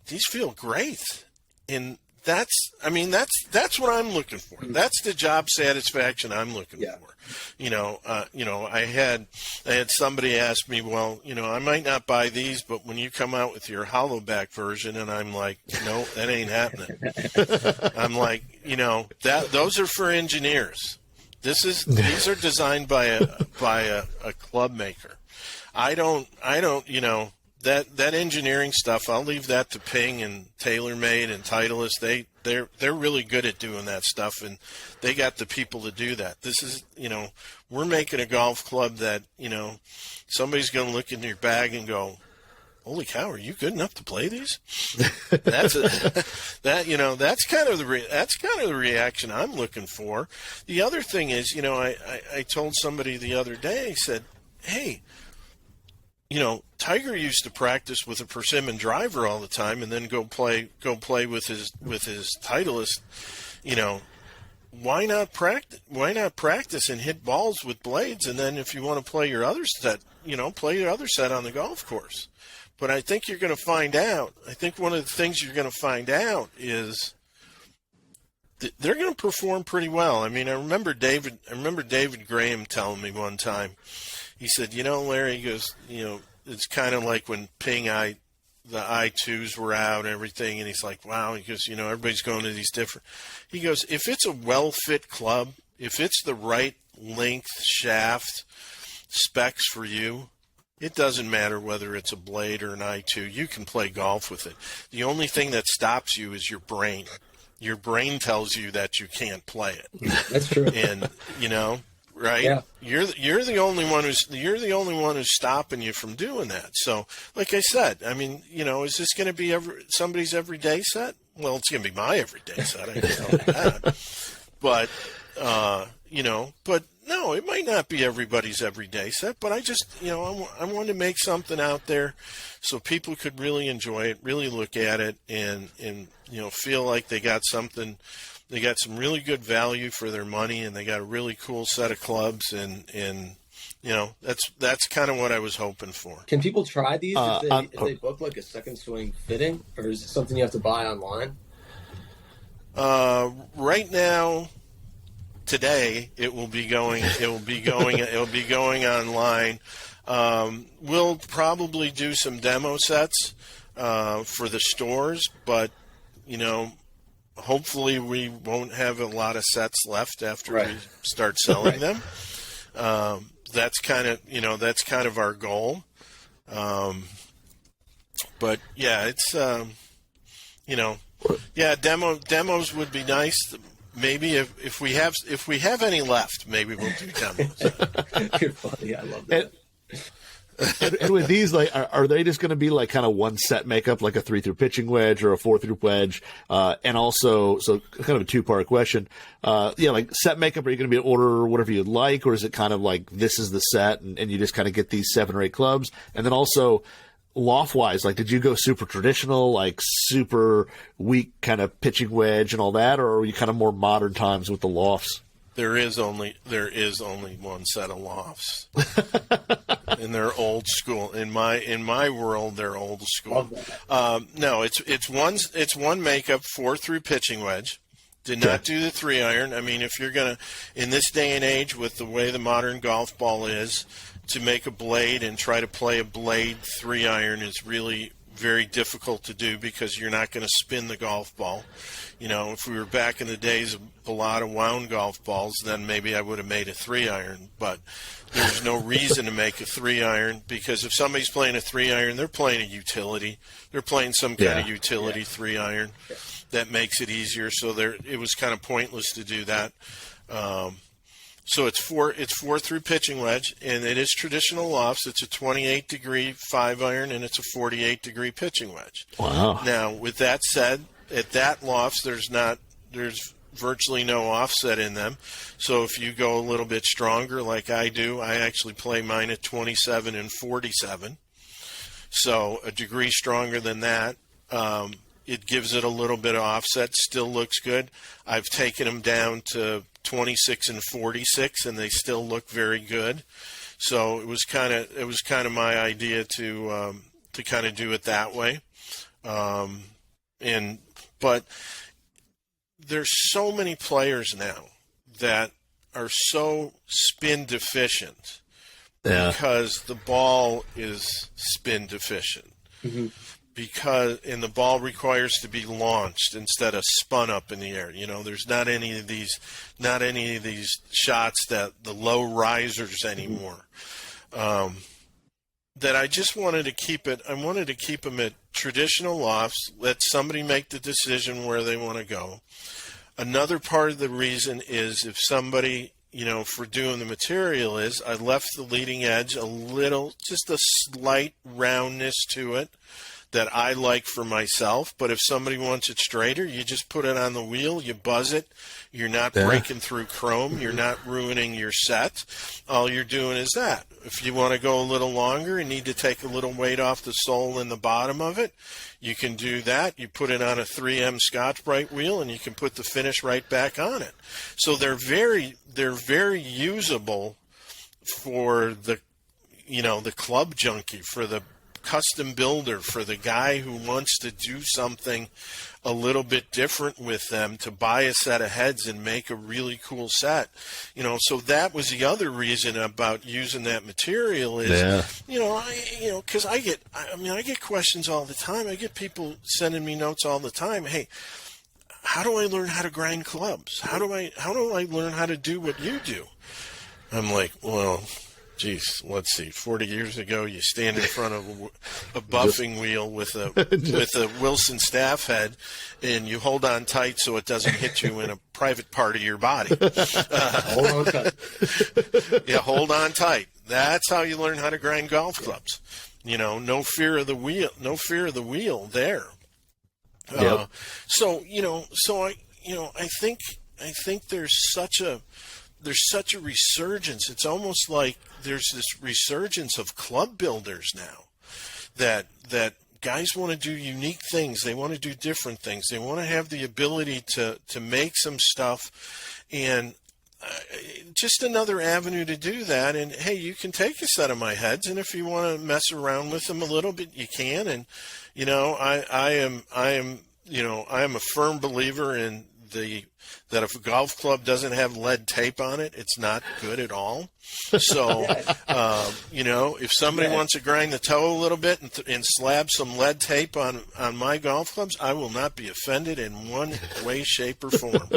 these feel great. And that's what I'm looking for. That's the job satisfaction I'm looking for. I had somebody ask me, well, I might not buy these, but when you come out with your hollow back version, and I'm like, no, that ain't happening. I'm like, those are for engineers. These are designed by a club maker. I don't, that engineering stuff, I'll leave that to Ping and TaylorMade and Titleist. They're really good at doing that stuff, and they got the people to do that. This is, we're making a golf club that, somebody's going to look in your bag and go, holy cow, are you good enough to play these? That's kind of the reaction I'm looking for. The other thing is, I told somebody the other day, I said, hey, Tiger used to practice with a persimmon driver all the time, and then go play with his Titleist. Why not practice? Why not practice and hit balls with blades, and then if you want to play your other set, play your other set on the golf course. But I think you're going to find out. I think one of the things you're going to find out is they're going to perform pretty well. I mean, I remember David Graham telling me one time. He said, Larry, he goes, it's kind of like when the I2s were out and everything, and he's like, wow, he goes, everybody's going to these different. He goes, if it's a well-fit club, if it's the right length shaft specs for you, it doesn't matter whether it's a blade or an I2. You can play golf with it. The only thing that stops you is your brain. Your brain tells you that you can't play it. That's true. And, right? Yeah. You're the only one who's stopping you from doing that. So, like I said, I mean, is this going to be somebody's everyday set? Well, it's going to be my everyday set. I can tell you that. But But no, it might not be everybody's everyday set, but I just, I wanted to make something out there so people could really enjoy it, really look at it, and feel like they got something, they got some really good value for their money, and they got a really cool set of clubs, and that's kind of what I was hoping for. Can people try these if they book like a second swing fitting, or is it something you have to buy online? Right now, today it will be going online. We'll probably do some demo sets for the stores, but hopefully we won't have a lot of sets left after we start selling them. That's kind of our goal. But yeah, it's demos would be nice. Maybe if we have any left, maybe we'll do demos. You're funny. I love that. And with these, like, are they just going to be like kind of one set makeup, like a 3-through pitching wedge or a 4-through wedge? And also, so kind of a two-part question. Like set makeup, are you going to be able to order whatever you'd like, or is it kind of like this is the set and you just kind of get these 7 or 8 clubs? And then also, loft-wise, like, did you go super traditional, like super weak kind of pitching wedge and all that, or are you kind of more modern times with the lofts? There is only one set of lofts, and they're old school. In my world, they're old school. No, it's one makeup 4-through pitching wedge. Did not do the 3-iron. I mean, if you're gonna, in this day and age, with the way the modern golf ball is, to make a blade and try to play a blade 3-iron is really very difficult to do because you're not going to spin the golf ball. If we were back in the days of a lot of wound golf balls, then maybe I would have made a 3-iron. But there's no reason to make a 3-iron, because if somebody's playing a 3-iron, they're playing a utility. They're playing some kind of utility 3-iron that makes it easier. So it was kind of pointless to do that. So it's 4-through pitching wedge, and it is traditional lofts. It's a 28-degree 5-iron, and it's a 48-degree pitching wedge. Wow. Now, with that said, at that lofts, there's virtually no offset in them. So if you go a little bit stronger, like I do, I actually play mine at 27 and 47. So a degree stronger than that. It gives it a little bit of offset. Still looks good. I've taken them down to 26 and 46, and they still look very good. So it was kind of my idea to kind of do it that way. But there's so many players now that are so spin deficient because the ball is spin deficient. Mm-hmm. And the ball requires to be launched instead of spun up in the air. There's not any of these shots, that the low risers anymore. That I just wanted to keep it. I wanted to keep them at traditional lofts. Let somebody make the decision where they want to go. Another part of the reason is if somebody, for doing the material, is I left the leading edge just a slight roundness to it that I like for myself. But if somebody wants it straighter, you just put it on the wheel, you buzz it. You're not breaking through chrome. You're not ruining your set. All you're doing is that. If you want to go a little longer and need to take a little weight off the sole and the bottom of it, you can do that. You put it on a 3M Scotch-Brite wheel, and you can put the finish right back on it. So they're very usable for the club junkie, for the custom builder, for the guy who wants to do something a little bit different with them, to buy a set of heads and make a really cool set. So that was the other reason about using that material is, because I get questions all the time. I get people sending me notes all the time. Hey, how do I learn how to grind clubs? How do I learn how to do what you do? I'm like, well, geez, let's see. 40 years ago, you stand in front of a buffing wheel with a Wilson staff head, and you hold on tight so it doesn't hit you in a private part of your body. Hold on tight. Yeah, hold on tight. That's how you learn how to grind golf clubs. No fear of the wheel. No fear of the wheel there. Yep. So I think think there's such a resurgence. It's almost like there's this resurgence of club builders now, that guys want to do unique things. They want to do different things. They want to have the ability to make some stuff, and just another avenue to do that. And hey, you can take a set of my heads, and if you want to mess around with them a little bit, you can. And I am a firm believer in that if a golf club doesn't have lead tape on it, it's not good at all. So, if somebody wants to grind the toe a little bit and slab some lead tape on my golf clubs, I will not be offended in one way, shape, or form.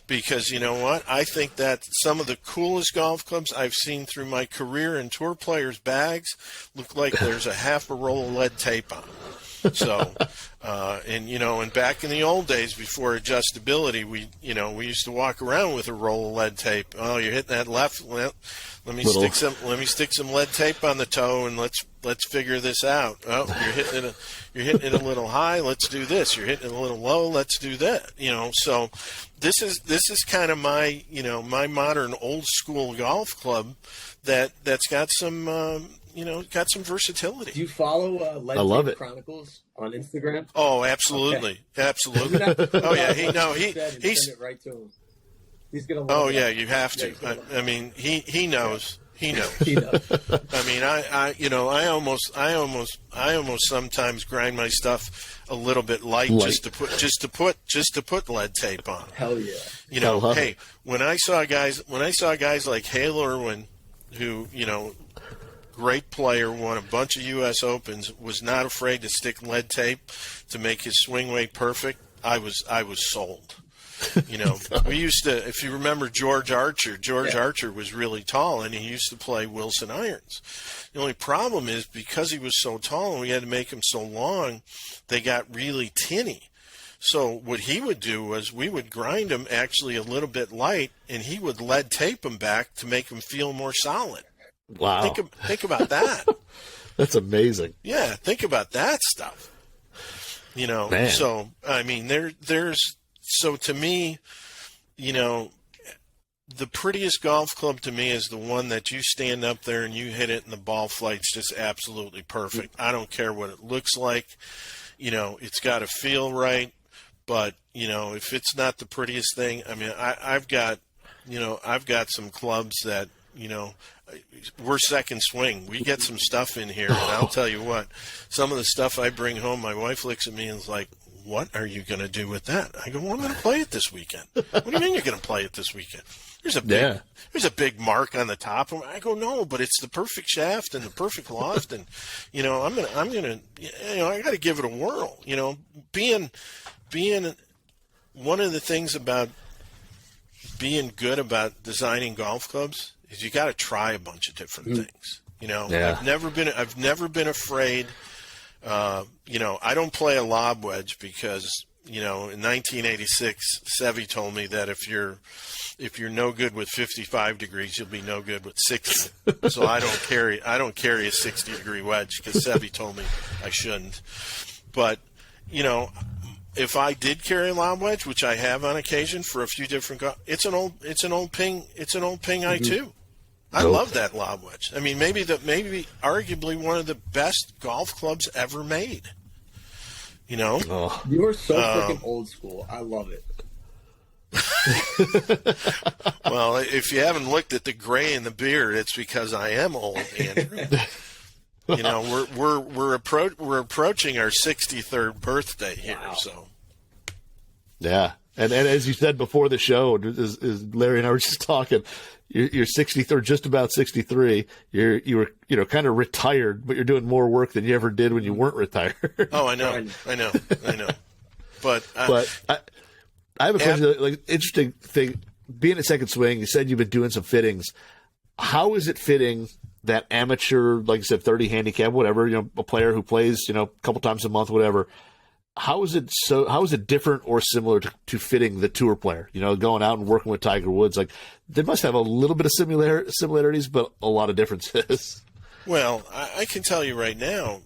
Because you know what? I think that some of the coolest golf clubs I've seen through my career in tour players' bags look like there's a half a roll of lead tape on them. So, and back in the old days before adjustability, we used to walk around with a roll of lead tape. Oh, you're hitting that left. Let me stick some lead tape on the toe, and let's figure this out. Oh, you're hitting it a little high. Let's do this. You're hitting it a little low. Let's do that. So this is kind of my my modern old school golf club that's got some. Got some versatility. Do you follow Lead Tape Chronicles on Instagram? Oh, absolutely, absolutely. Oh yeah, he's send it right to him. He's gonna. Oh yeah, you have to. I mean, he knows. He knows. He knows. I mean, I almost sometimes grind my stuff a little bit light. just to put lead tape on. Hell yeah. Hey, when I saw guys like Hale Irwin, who great player, won a bunch of U.S. Opens, was not afraid to stick lead tape to make his swing weight perfect, I was sold. We used to, if you remember George Archer, Archer was really tall, and he used to play Wilson irons. The only problem is because he was so tall and we had to make him so long, they got really tinny. So what he would do was we would grind him actually a little bit light, and he would lead tape him back to make him feel more solid. Wow. Think about that. That's amazing. Yeah, think about that stuff. Man. So I mean so to me, the prettiest golf club to me is the one that you stand up there and you hit it and the ball flight's just absolutely perfect. I don't care what it looks like. It's got to feel right, but if it's not the prettiest thing, I mean, I've got some clubs that, we're second swing. We get some stuff in here, and I'll tell you what, some of the stuff I bring home, my wife looks at me and is like, what are you going to do with that? I go, well, I'm going to play it this weekend. What do you mean you're going to play it this weekend? There's a big mark on the top. I go, no, but it's the perfect shaft and the perfect loft, and I'm gonna I got to give it a whirl. Being one of the things about being good about designing golf clubs is you got to try a bunch of different things. I've never been afraid. I don't play a lob wedge because in 1986, Sevy told me that if you're no good with 55 degrees, you'll be no good with 60. So I don't carry a 60-degree wedge because Sevy told me I shouldn't. But if I did carry a lob wedge, which I have on occasion for a few different it's an old ping I2. I love that lob wedge. I mean, maybe arguably one of the best golf clubs ever made. You are so freaking old school. I love it. Well, if you haven't looked at the gray in the beard, it's because I am old, Andrew. We're approaching our 63rd birthday here. Wow. So yeah, and as you said before the show, as Larry and I were just talking, you're 63, just about 63. You were kind of retired, but you're doing more work than you ever did when you weren't retired. Oh, I know. But I have a question. Like, interesting thing, being at Second Swing, you said you've been doing some fittings. How is it fitting that amateur, like you said, 30 handicap, whatever, a player who plays, a couple times a month, whatever? How is it different or similar to fitting the tour player? Going out and working with Tiger Woods, like they must have a little bit of similarities, but a lot of differences. Well, I can tell you right now,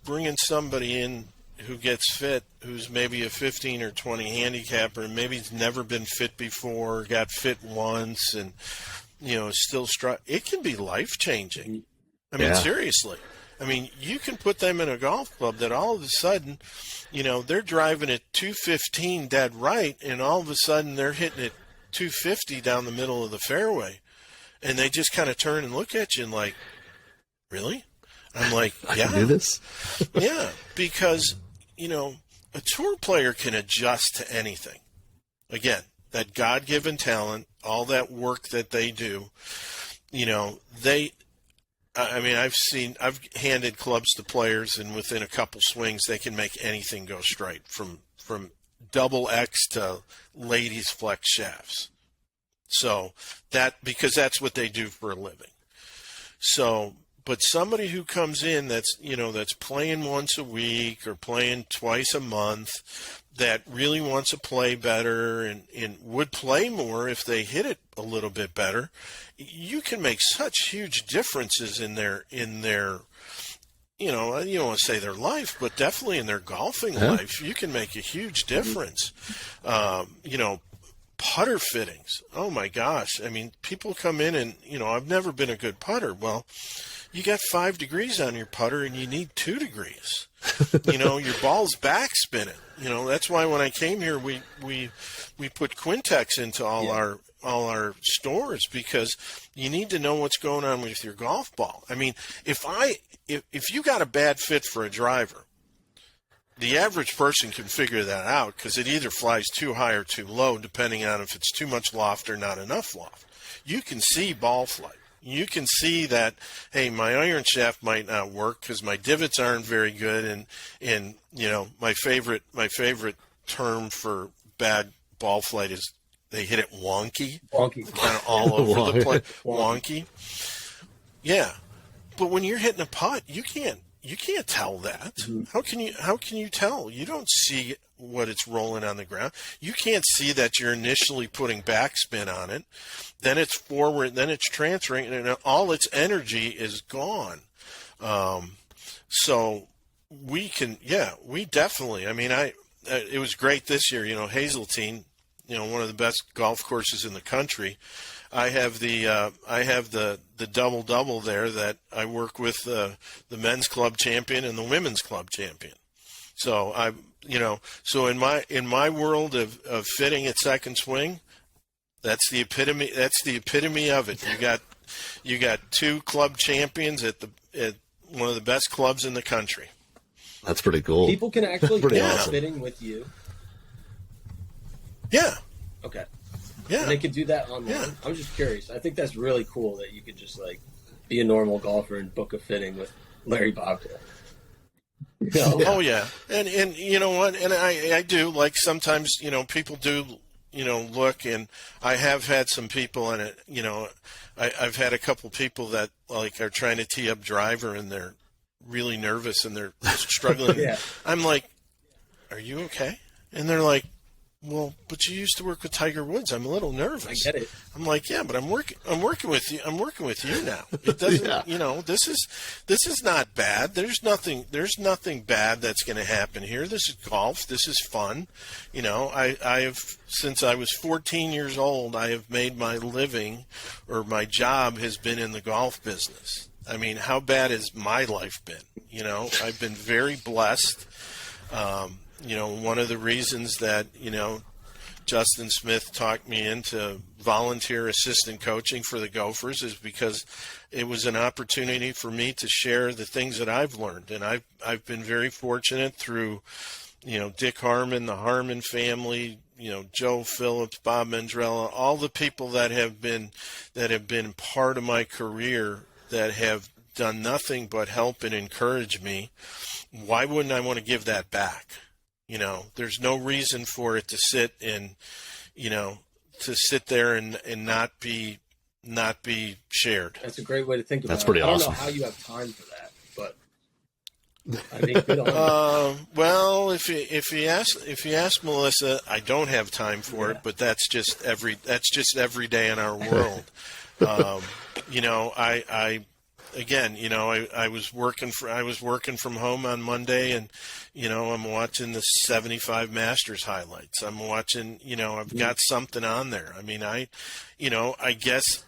bringing somebody in who gets fit, who's maybe a 15 or 20 handicapper, maybe he's never been fit before, got fit once, and still it can be life changing. I mean, seriously. I mean, you can put them in a golf club that all of a sudden, they're driving at 215 dead right, and all of a sudden they're hitting it 250 down the middle of the fairway, and they just kind of turn and look at you and like, really? I'm like, yeah. I can do this? Yeah, because, a tour player can adjust to anything. Again, that God-given talent, all that work that they do, I've handed clubs to players, and within a couple swings, they can make anything go straight, from double X to ladies flex shafts. So because that's what they do for a living. So, but somebody who comes in that's playing once a week or playing twice a month, that really wants to play better and would play more if they hit it a little bit better, you can make such huge differences in their you don't want to say their life, but definitely in their golfing life. You can make a huge difference. Putter fittings. Oh my gosh. I mean, people come in and, I've never been a good putter. Well, you got 5 degrees on your putter and you need 2 degrees. Your ball's back spinning. That's why when I came here, we put Quintex into all our stores, because you need to know what's going on with your golf ball. I mean, if you got a bad fit for a driver, the average person can figure that out, because it either flies too high or too low, depending on if it's too much loft or not enough loft. You can see ball flight. You can see that, hey, my iron shaft might not work because my divots aren't very good, and my favorite term for bad ball flight is they hit it wonky. Wonky. Kind of all over the place. Wonky. Yeah. But when you're hitting a putt, you can't tell that. Mm-hmm. How can you tell? You don't see what it's rolling on the ground. You can't see that you're initially putting backspin on it. Then it's forward, then it's transferring, and all its energy is gone. So we definitely, I mean, it was great this year, Hazeltine, one of the best golf courses in the country. I have the double there that I work with the men's club champion and the women's club champion. So so in my world of fitting at second swing, that's the epitome of it. You got 2 club champions at one of the best clubs in the country. That's pretty cool. People can actually do awesome. fitting with you. Yeah. Okay. Yeah. And they could do that online. Yeah. I'm just curious. I think that's really cool that you could just be a normal golfer and book a fitting with Larry Bobka. Oh yeah. And you know what? And I do, sometimes, people do, look, and I have had some people, and I've had a couple people that are trying to tee up driver, and they're really nervous and they're struggling. Yeah. I'm like, are you okay? And they're like, well, but you used to work with Tiger Woods. I'm a little nervous. I get it. I'm like, yeah, but I'm working with you. I'm working with you now. It doesn't, this is not bad. There's nothing bad that's going to happen here. This is golf. This is fun. I have, since I was 14 years old, I have made my living, or my job has been in the golf business. I mean, how bad has my life been? I've been very blessed. One of the reasons that, Justin Smith talked me into volunteer assistant coaching for the Gophers is because it was an opportunity for me to share the things that I've learned. And I've been very fortunate through, Dick Harmon, the Harmon family, Joe Phillips, Bob Mandrella, all the people that have been part of my career that have done nothing but help and encourage me. Why wouldn't I want to give that back? There's no reason for it to sit there and not be shared. That's a great way to think about it. That's pretty awesome. I don't know how you have time for that, but I think good on you. Well, if you ask Melissa, I don't have time for it, but that's just every day in our world. again, I was working from home on Monday, and I'm watching the 75 Masters highlights. I'm watching, I've got something on there. I mean, I guess,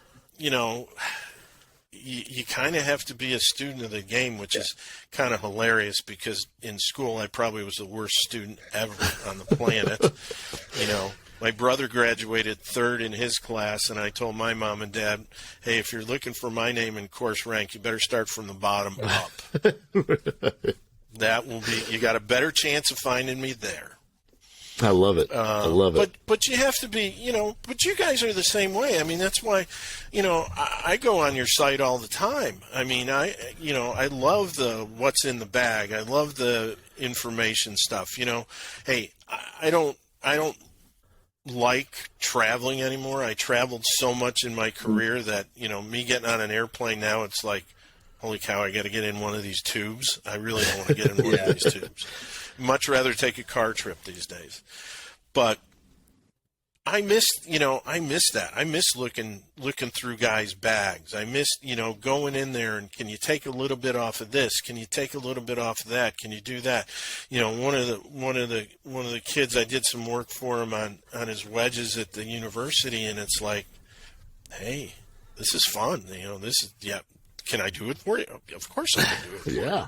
you kind of have to be a student of the game, which is kind of hilarious, because in school I probably was the worst student ever on the planet. My brother graduated third in his class, and I told my mom and dad, hey, if you're looking for my name in course rank, you better start from the bottom up. That will be, you got a better chance of finding me there. I love it. I love it. But you have to be, but you guys are the same way. I mean, that's why, I go on your site all the time. I mean, I love the what's in the bag. I love the information stuff. Hey, I don't like traveling anymore. I traveled so much in my career that, me getting on an airplane now, it's like, holy cow, I got to get in one of these tubes. I really don't want to get in one of these tubes. Much rather take a car trip these days. But I miss that. I miss looking through guys' bags. I miss, going in there and, can you take a little bit off of this? Can you take a little bit off of that? Can you do that? One of the kids, I did some work for him on his wedges at the university, and it's like, hey, this is fun. Can I do it for you? Of course I can do it for you. Yeah.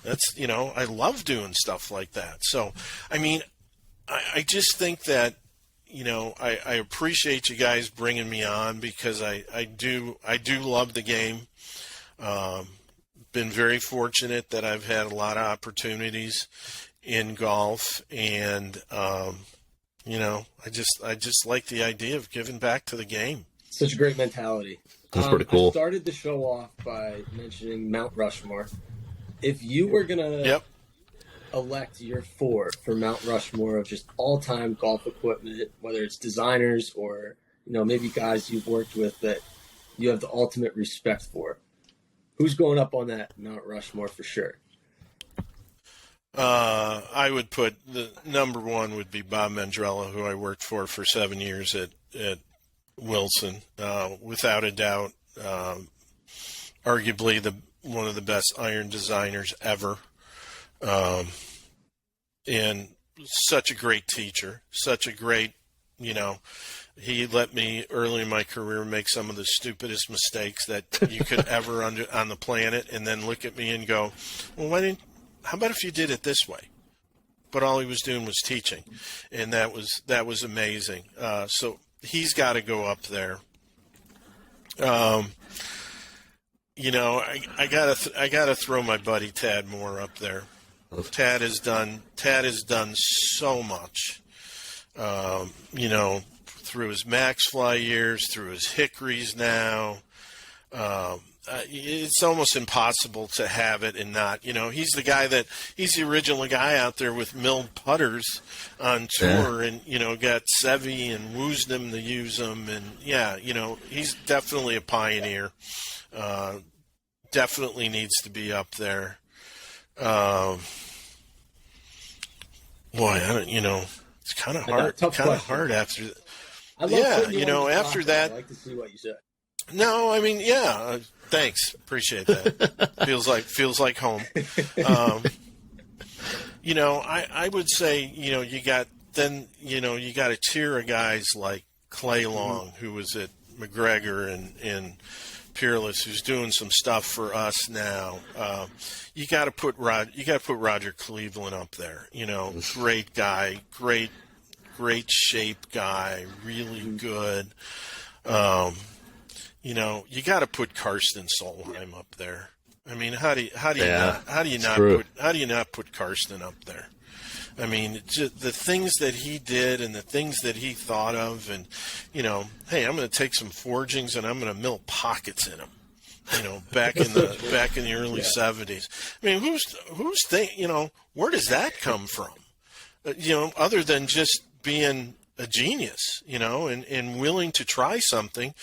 That's, I love doing stuff like that. So, I mean, I just think that, I appreciate you guys bringing me on, because I do love the game. Been very fortunate that I've had a lot of opportunities in golf, and, I just like the idea of giving back to the game. Such a great mentality. That's pretty cool. I started the show off by mentioning Mount Rushmore. If you were going to elect your 4 for Mount Rushmore of just all-time golf equipment, whether it's designers or, maybe guys you've worked with that you have the ultimate respect for, who's going up on that Mount Rushmore for sure? I would put the number 1 would be Bob Mandrella, who I worked for 7 years at Wilson, without a doubt, arguably one of the best iron designers ever, and such a great teacher, such a great, he let me early in my career make some of the stupidest mistakes that you could ever on the planet, and then look at me and go, well, how about if you did it this way? But all he was doing was teaching, and that was amazing. So he's got to go up there. I gotta throw my buddy Tad Moore up there. Tad has done so much. Through his Max Fly years, through his Hickories now. It's almost impossible to have it and not. He's the original guy out there with milled putters on tour, and got Seve and Woosnam to use them, and he's definitely a pioneer. Definitely needs to be up there. Boy, it's kind of hard. Hard after. After that. I like to see what you said. No, I mean, thanks. Appreciate that. feels like home. I would say, you got a tier of guys like Clay Long, who was at McGregor and Peerless, who's doing some stuff for us now. You got to put Roger Cleveland up there. Great guy, great shape guy, really good. You got to put Karsten Solheim up there. I mean, how do you not put Karsten up there? I mean, just the things that he did and the things that he thought of, and hey, I'm going to take some forgings and I'm going to mill pockets in them. Back in the early 70s. I mean, where does that come from? Other than just being a genius, and willing to try something,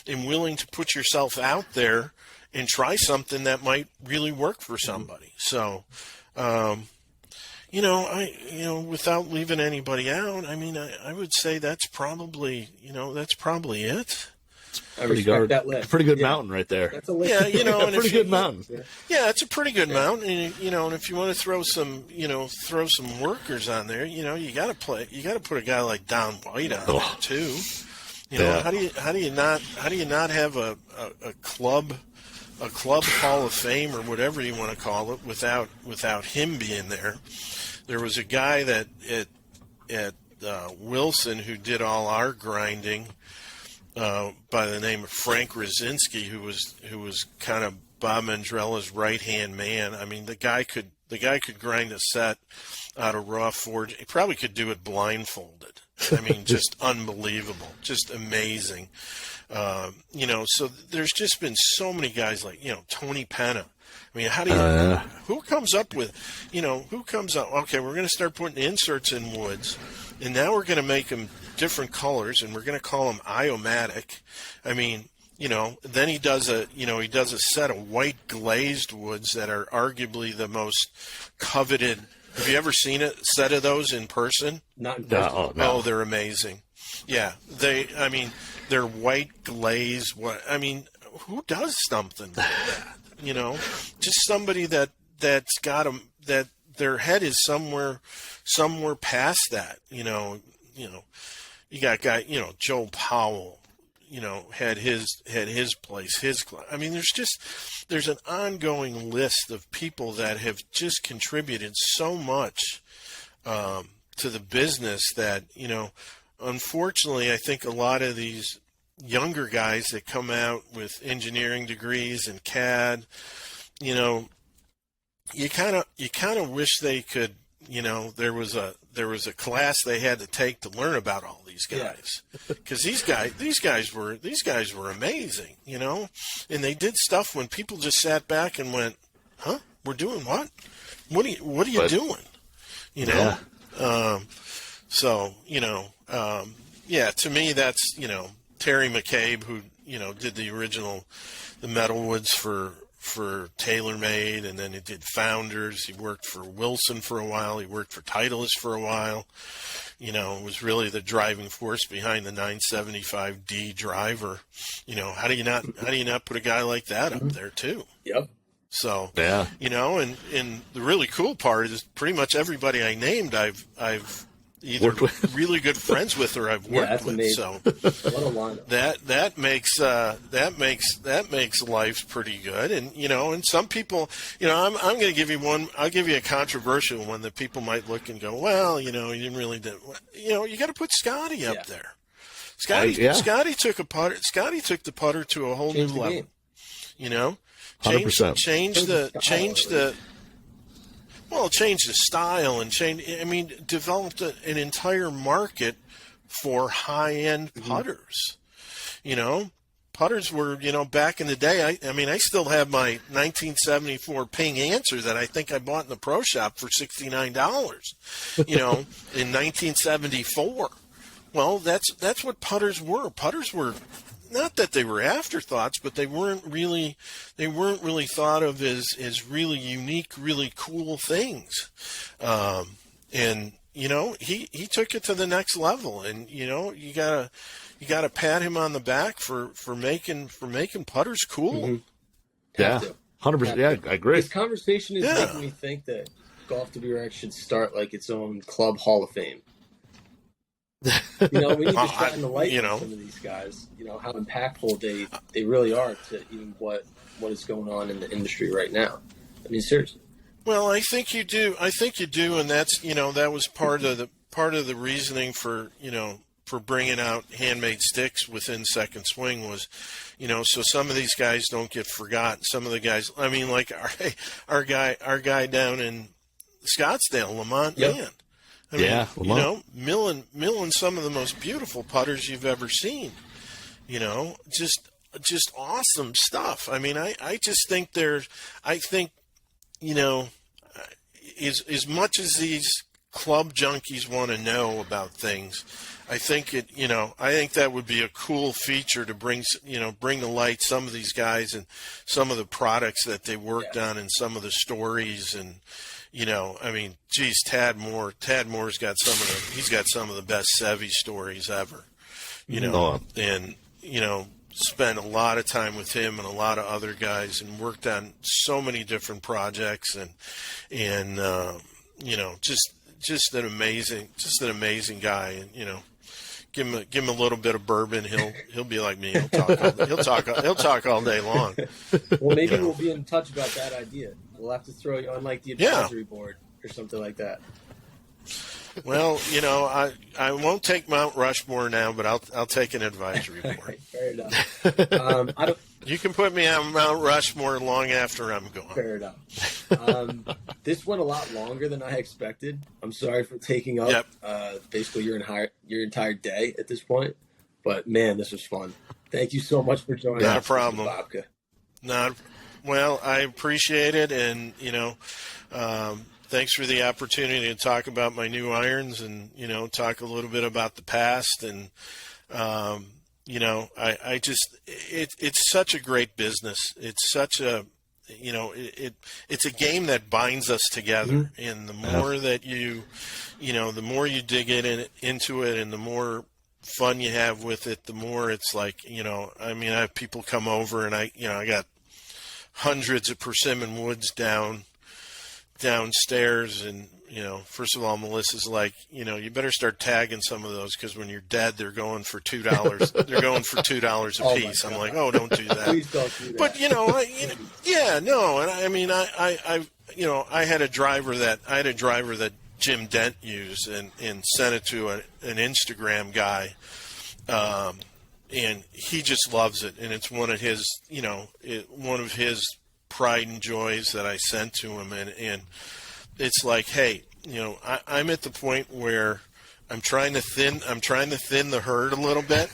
and willing to put yourself out there and try something that might really work for somebody. So, without leaving anybody out, I mean, I would say that's probably it. I respect that list. Pretty good mountain right there. That's a list. Yeah, you know, and pretty good mountain. Yeah, it's a pretty good mountain, and you know, and if you want to throw some workers on there, you know, you got to put a guy like Don White on there too. You know, how do you not have a club Hall of Fame or whatever you want to call it without him being there? There was a guy that at Wilson who did all our grinding by the name of Frank Rosinski, who was kind of Bob Mandrella's right hand man. I mean, the guy could grind a set out of raw forge. He probably could do it blindfolded. I mean, just unbelievable, just amazing. You know, so there's just been so many guys like, you know, Tony Penna. I mean, how do you, who comes up with, okay, we're going to start putting inserts in woods, and now we're going to make them different colors, and we're going to call them iomatic. I mean, you know, then he does a set of white glazed woods that are arguably the most coveted. Have you ever seen a set of those in person? Not in person. No. Oh, they're amazing. Yeah, they're white glaze. Who does something like that? You know, just somebody that's got them, that their head is somewhere past that. You know, you got guy, you know, Joe Powell, you know, had his place, his class. I mean, there's an ongoing list of people that have just contributed so much to the business that, you know, unfortunately, I think a lot of these younger guys that come out with engineering degrees and CAD, you know, you kind of wish they could, you know, there was a class they had to take to learn about all these guys, because these guys were amazing, you know, and they did stuff when people just sat back and went, huh, we're doing what are you doing, you know? So, you know, to me, that's, you know, Terry McCabe, who, you know, did the metalwoods for TaylorMade, and then he did Founders. He worked for Wilson for a while. He worked for Titleist for a while. You know, was really the driving force behind the 975D driver. You know, how do you not put a guy like that up there too? Yep. So, you know, and the really cool part is pretty much everybody I named, I've either really good friends with or I've worked with. Amazing. So that makes life pretty good. And, you know, and some people, you know, I'm going to give you one. I'll give you a controversial one that people might look and go, well, you know, you didn't really do. You know, you got to put Scotty up there. Scotty took the putter to a whole new level. You know, change the style and developed an entire market for high-end putters. You know, putters were, you know, back in the day, I still have my 1974 Ping Answer that I think I bought in the pro shop for $69, you know, in 1974. Well, that's what putters were. Putters were, not that they were afterthoughts, but they weren't really thought of as really unique, really cool things. And, you know, he took it to the next level, and, you know, you gotta pat him on the back for making putters cool. Mm-hmm. Yeah. 100%. Yeah, I agree. This conversation is making me think that Golf WRX should start like its own club Hall of Fame. You know, we need to shine the light on some of these guys. You know, how impactful they really are to even what is going on in the industry right now. I mean, seriously. Well, I think you do, and that's, you know, that was part of the reasoning for, you know, for bringing out Handmade Stix within Second Swing was, you know, so some of these guys don't get forgotten. Some of the guys, I mean, like our guy down in Scottsdale, Lamont Man. I mean, you know, milling some of the most beautiful putters you've ever seen. You know, just awesome stuff. I mean, I just think you know, as much as these club junkies want to know about things, I think that would be a cool feature to bring to light some of these guys and some of the products that they worked on and some of the stories. And, you know, I mean, geez, Tad Moore's got some of the best Sevy stories ever, you know, and, you know, spent a lot of time with him and a lot of other guys, and worked on so many different projects, and just an amazing guy. And give him a little bit of bourbon, he'll be like me. He'll talk all day long. Well, maybe we'll be in touch about that idea. We'll have to throw you on like the advisory board or something like that. Well, I won't take Mount Rushmore now, but I'll take an advisory board. Right, fair enough. You can put me on Mount Rushmore long after I'm gone. Fair enough. This went a lot longer than I expected. I'm sorry for taking up basically your entire day at this point, but man, this was fun. Thank you so much for joining us. Not a problem. Bobka. Well, I appreciate it, and thanks for the opportunity to talk about my new irons, and talk a little bit about the past, and it's such a great business. It's such a it's a game that binds us together, and the more that the more you dig into it, and the more fun you have with it, the more it's like I have people come over, and I got hundreds of persimmon woods downstairs, and first of all, Melissa's like, you better start tagging some of those, because when you're dead, they're going for $2. They're going for $2 a piece. I'm like, oh, don't do that. Please don't do that. But and I had a driver that Jim Dent used, and sent it to an Instagram guy, and he just loves it, and it's one of his pride and joys that I sent to him, and it's like, hey, I'm at the point where I'm trying to thin the herd a little bit,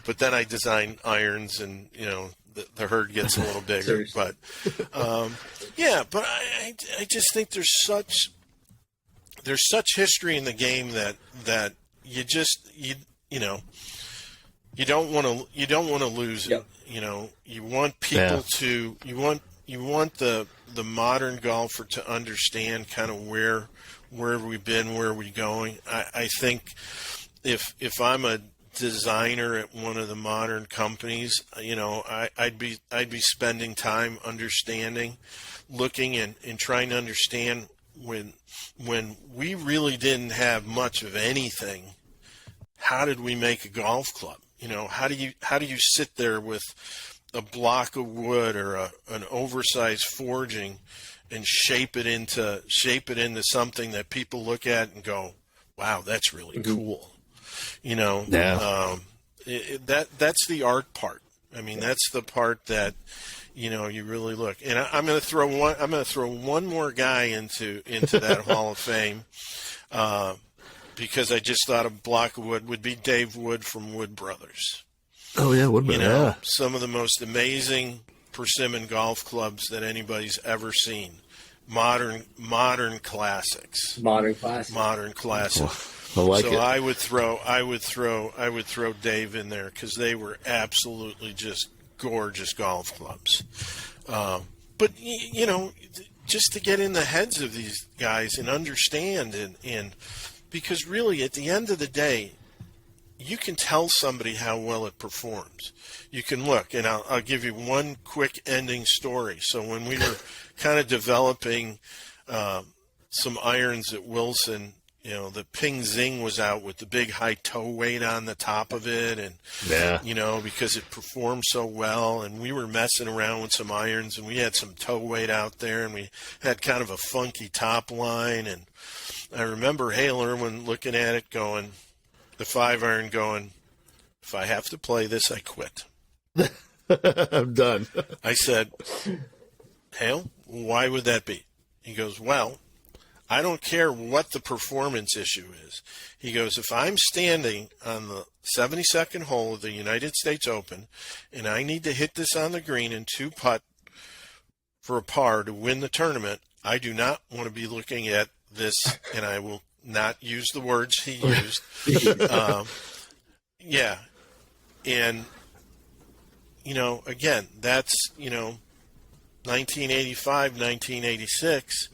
but then I design irons, and the herd gets a little bigger. But but I just think there's such history in the game that you don't want to lose it. You want people to you want the modern golfer to understand kind of where we've been, where we're going. I think if I'm a designer at one of the modern companies, I'd be spending time understanding, looking and trying to understand when we really didn't have much of anything. How did we make a golf club? How do you sit there with a block of wood or an oversized forging and shape it into something that people look at and go, wow, that's really cool. That's the art part. That's the part that you really look. And I'm going to throw one more guy into that Hall of Fame, because I just thought a block of wood would be Dave Wood from Wood Brothers. Oh yeah, Woodman. Some of the most amazing persimmon golf clubs that anybody's ever seen. Modern classics. Modern classics. I like it. So I would throw Dave in there, because they were absolutely just gorgeous golf clubs. But just to get in the heads of these guys and understand, and because really at the end of the day, you can tell somebody how well it performs. You can look, and I'll give you one quick ending story. So when we were kind of developing some irons at Wilson, the Ping Zing was out with the big high toe weight on the top of it, and because it performed so well, and we were messing around with some irons, and we had some toe weight out there, and we had kind of a funky top line, and I remember Hale Irwin looking at it going, the 5-iron going, if I have to play this, I quit. I'm done. I said, Hale, why would that be? He goes, well, I don't care what the performance issue is. He goes, if I'm standing on the 72nd hole of the United States Open and I need to hit this on the green and 2-putt for a par to win the tournament, I do not want to be looking at this, and I will not use the words he used. And, again, that's, 1985, 1986,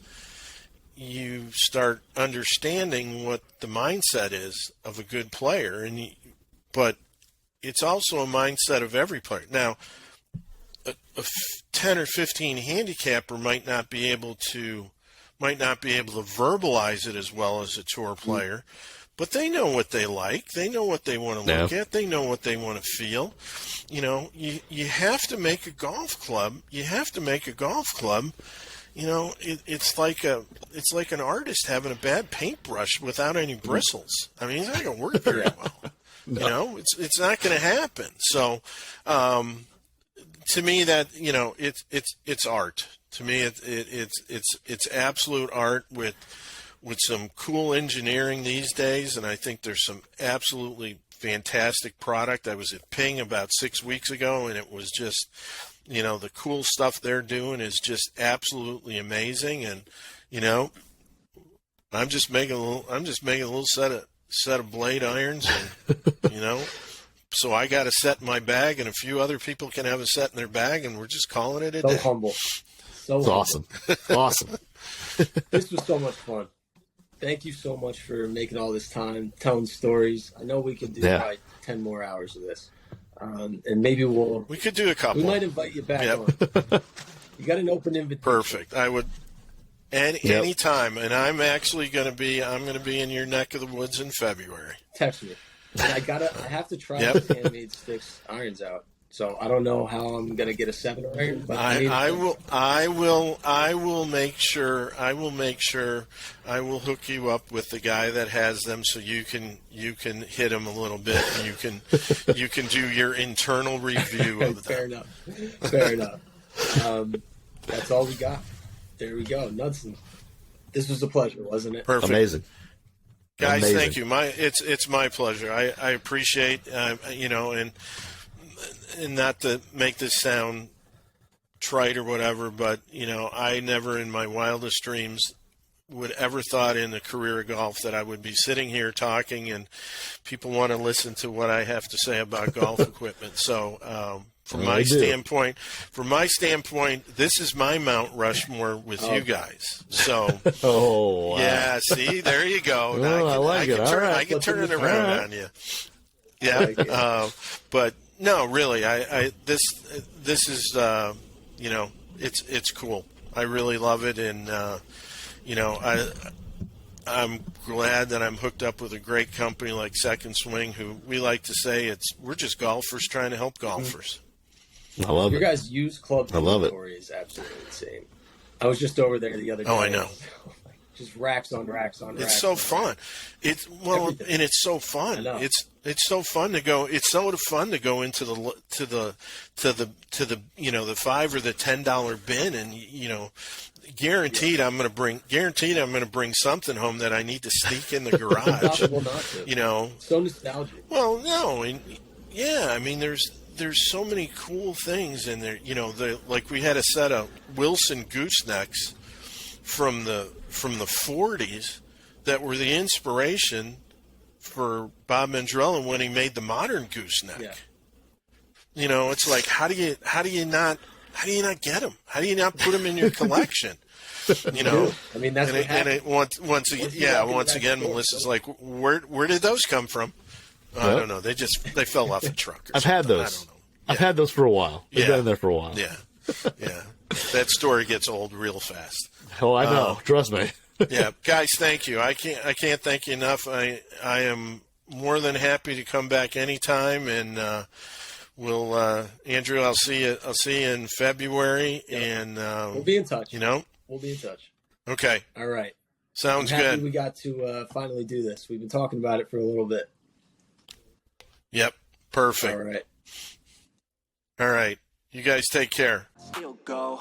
you start understanding what the mindset is of a good player. But it's also a mindset of every player. Now, a 10 or 15 handicapper might not be able to verbalize it as well as a tour player, but they know what they like. They know what they want to look at. They know what they want to feel. You know, you have to make a golf club. You know, it's like an artist having a bad paintbrush without any bristles. I mean, it's not going to work very well. No. You know, it's not going to happen. So, to me, that, you know, it's art. To me, it's absolute art with some cool engineering these days, and I think there's some absolutely fantastic product. I was at Ping about 6 weeks ago, and it was just, you know, the cool stuff they're doing is just absolutely amazing. And, you know, I'm just making a little set of blade irons, and, you know, so I got a set in my bag, and a few other people can have a set in their bag, and we're just calling it a day. Humble. So awesome. Awesome. This was so much fun. Thank you so much for making all this time, telling stories. I know we could do probably 10 more hours of this. And maybe we could do a couple. We might invite you back on. You got an open invitation. Perfect. I would any time. And I'm actually going to be in your neck of the woods in February. Text me. And I have to try these Handmade Stix irons out. So I don't know how I'm gonna get a 7 iron, but I will make sure I will hook you up with the guy that has them, so you can hit him a little bit, and you can do your internal review of them. Fair enough. That's all we got. There we go. Knudsen. This was a pleasure, wasn't it? Perfect. Amazing. Guys, thank you. It's my pleasure. I appreciate you know, and not to make this sound trite or whatever, but, you know, I never in my wildest dreams would ever thought in a career of golf that I would be sitting here talking and people want to listen to what I have to say about golf equipment. So, from my standpoint, this is my Mount Rushmore with you guys. So, yeah, see, there you go. I can turn it around on you. Yeah, but. No, really. This is you know, it's cool. I really love it, and you know, I'm glad that I'm hooked up with a great company like Second Swing, who we like to say we're just golfers trying to help golfers. I love Your guys' used club inventory is absolutely insane. I was just over there the other day. Oh, I know. Just racks on racks on racks. It's so fun. It's so fun. It's so fun to go. It's so fun to go into the you know, the $5 or the $10 bin, and, you know, guaranteed I'm going to bring something home that I need to sneak in the garage. Impossible not to. You know, so nostalgic. Well, no, and yeah, I mean, there's so many cool things in there. You know, like we had a set of Wilson goosenecks from the 40s that were the inspiration for Bob Mandrella when he made the modern gooseneck. Yeah. You know, it's like, how do you not get them? How do you not put them in your collection? You know, I mean, that's once again, Melissa's like, where did those come from? I don't know. They fell off a truck. I've had those. I don't know. I've had those for a while. They've been in there for a while. Yeah. Yeah. That story gets old real fast. Oh, I know. Trust me. Yeah, guys, thank you. I can't thank you enough. I am more than happy to come back anytime, and we'll Andrew, I'll see you in February, and we'll be in touch. You know, we'll be in touch. Okay. All right. Sounds good. We got to finally do this. We've been talking about it for a little bit. Yep. Perfect. All right. All right. You guys take care. Still go.